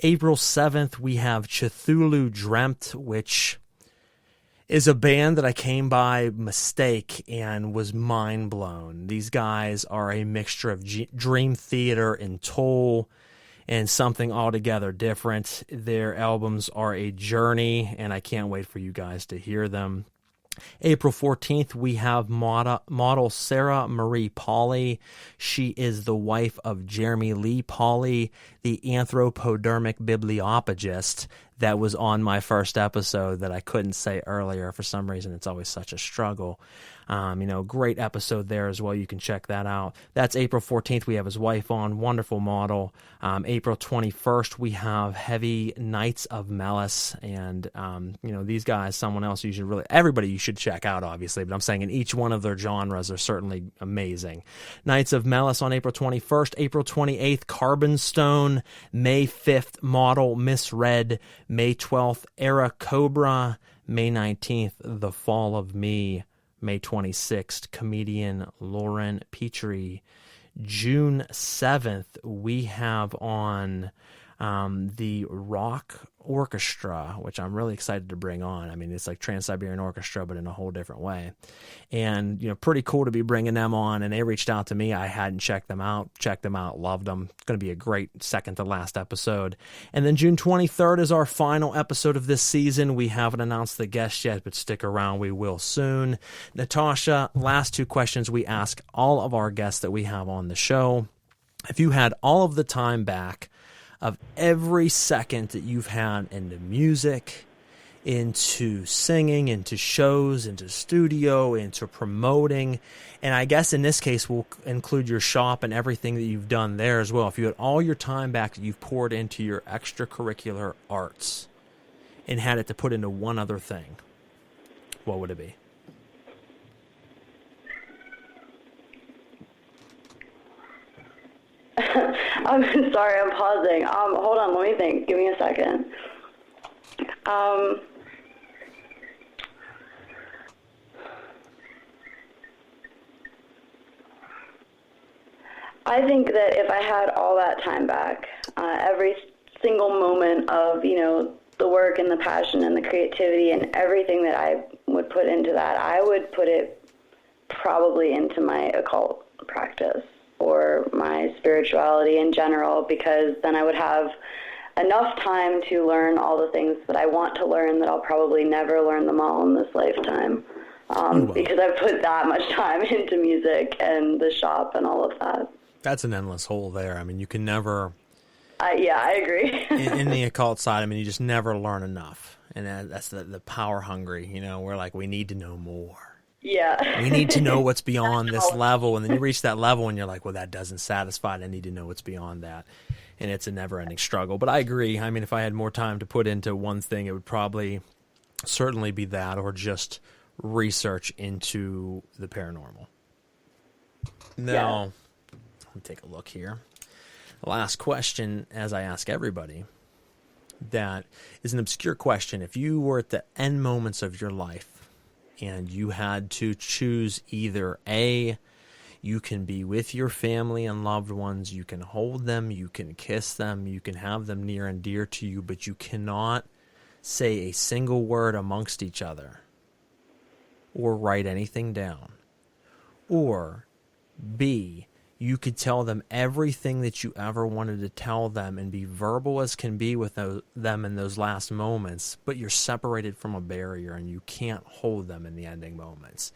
April 7th, we have Cthulhu Dreamt, which is a band that I came by mistake and was mind blown. These guys are a mixture of Dream Theater and Toll and something altogether different. Their albums are a journey, and I can't wait for you guys to hear them. April 14th, we have model Sarah Marie Pauli. She is the wife of Jeremy Lee Pauli, the anthropodermic bibliopagist that was on my first episode that I couldn't say earlier. For some reason, it's always such a struggle. Great episode there as well. You can check that out. That's April 14th. We have his wife on. Wonderful model. April 21st, we have Heavy Knights of Melis. And, these guys, someone else you should everybody you should check out, obviously. But I'm saying in each one of their genres are certainly amazing. Knights of Melis on April 21st. April 28th, Carbon Stone. May 5th, model Misread. May 12th, Era Cobra. May 19th, The Fall of Me. May 26th, comedian Lauren Petrie. June 7th, we have on the Rock Orchestra, which I'm really excited to bring on. I mean, it's like Trans-Siberian Orchestra, but in a whole different way. And, pretty cool to be bringing them on. And they reached out to me. I hadn't checked them out, loved them. It's going to be a great second to last episode. And then June 23rd is our final episode of this season. We haven't announced the guest yet, but stick around. We will soon. Natasha, last two questions we ask all of our guests that we have on the show. If you had all of the time back of every second that you've had into music, into singing, into shows, into studio, into promoting, and I guess in this case we'll include your shop and everything that you've done there as well. If you had all your time back that you've poured into your extracurricular arts and had it to put into one other thing, what would it be? I'm sorry, I'm pausing. Hold on, let me think. Give me a second. I think that if I had all that time back, every single moment of, the work and the passion and the creativity and everything that I would put into that, I would put it probably into my occult practice or my spirituality in general, because then I would have enough time to learn all the things that I want to learn that I'll probably never learn them all in this lifetime, because I've put that much time into music and the shop and all of that. That's an endless hole there. I mean, you can never... yeah, I agree. in the occult side, I mean, you just never learn enough. And that's the power hungry, we're like, we need to know more. Yeah. We need to know what's beyond this level. And then you reach that level and you're like, well, that doesn't satisfy. I need to know what's beyond that. And it's a never-ending struggle. But I agree. I mean, if I had more time to put into one thing, it would probably certainly be that, or just research into the paranormal. Now, let me take a look here. The last question, as I ask everybody, that is an obscure question. If you were at the end moments of your life, and you had to choose either A, you can be with your family and loved ones, you can hold them, you can kiss them, you can have them near and dear to you, but you cannot say a single word amongst each other or write anything down. Or B, you could tell them everything that you ever wanted to tell them and be verbal as can be with them in those last moments, but you're separated from a barrier and you can't hold them in the ending moments.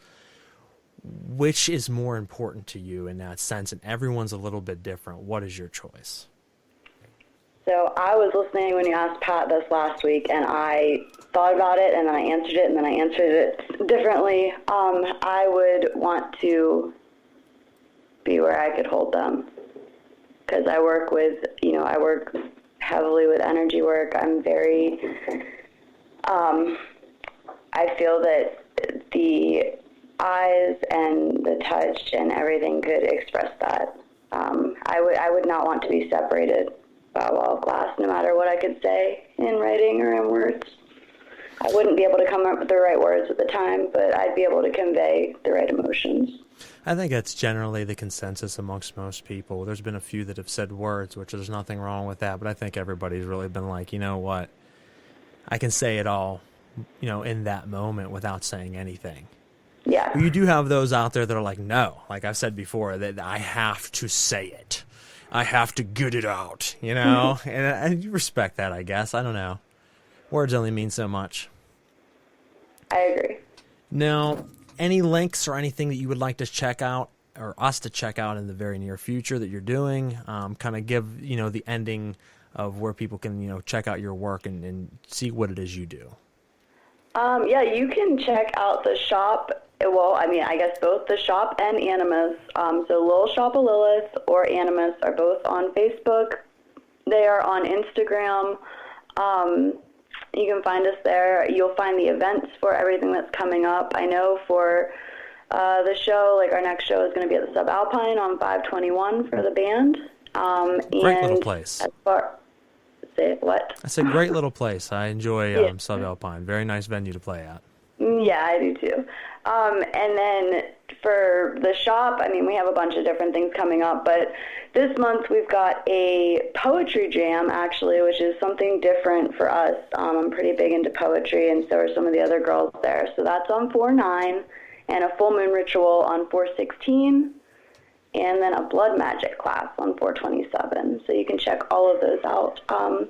Which is more important to you in that sense? And everyone's a little bit different. What is your choice? So I was listening when you asked Pat this last week, and I thought about it, and then I answered it, and then I answered it differently. I would want to be where I could hold them, because I work with, I work heavily with energy work. I'm very, I feel that the eyes and the touch and everything could express that. I would not want to be separated by a wall of glass, no matter what I could say in writing or in words. I wouldn't be able to come up with the right words at the time, but I'd be able to convey the right emotions. I think that's generally the consensus amongst most people. There's been a few that have said words, which there's nothing wrong with that, but I think everybody's really been like, you know what, I can say it all, in that moment without saying anything. Yeah. But you do have those out there that are like, no, like I've said before, that I have to say it. I have to get it out, and you respect that, I guess. I don't know. Words only mean so much. I agree. Now, any links or anything that you would like to check out or us to check out in the very near future that you're doing? Kind of give, the ending of where people can, check out your work and see what it is you do. Yeah, you can check out the shop. Well, I guess both the shop and Animus. So Lil Shop of Lilith or Animus are both on Facebook. They are on Instagram. You can find us there. You'll find the events for everything that's coming up. I know for the show, our next show is going to be at the Subalpine on 5/21 for the band. Great little place. Say what? I said great little place. I enjoy Subalpine. Very nice venue to play at. Yeah, I do too. And then for the shop, we have a bunch of different things coming up, but this month we've got a poetry jam, actually, which is something different for us. I'm pretty big into poetry, and so are some of the other girls there. So that's on 4/9, and a full moon ritual on 4/16, and then a blood magic class on 4/27. So you can check all of those out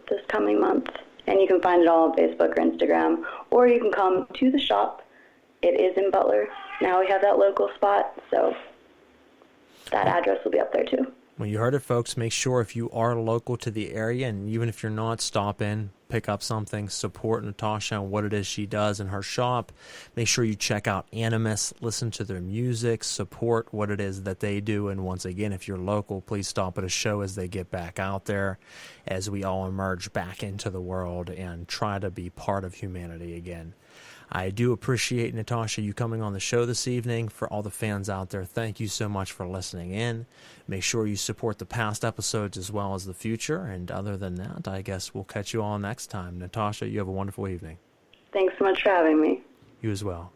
this coming month. And you can find it all on Facebook or Instagram, or you can come to the shop. It is in Butler. Now we have that local spot, so that address will be up there too. Well, you heard it, folks. Make sure if you are local to the area, and even if you're not, stop in, pick up something, support Natasha and what it is she does in her shop. Make sure you check out Animus, listen to their music, support what it is that they do. And once again, if you're local, please stop at a show as they get back out there, as we all emerge back into the world and try to be part of humanity again. I do appreciate, Natasha, you coming on the show this evening. For all the fans out there, thank you so much for listening in. Make sure you support the past episodes as well as the future. And other than that, I guess we'll catch you all next time. Natasha, you have a wonderful evening. Thanks so much for having me. You as well.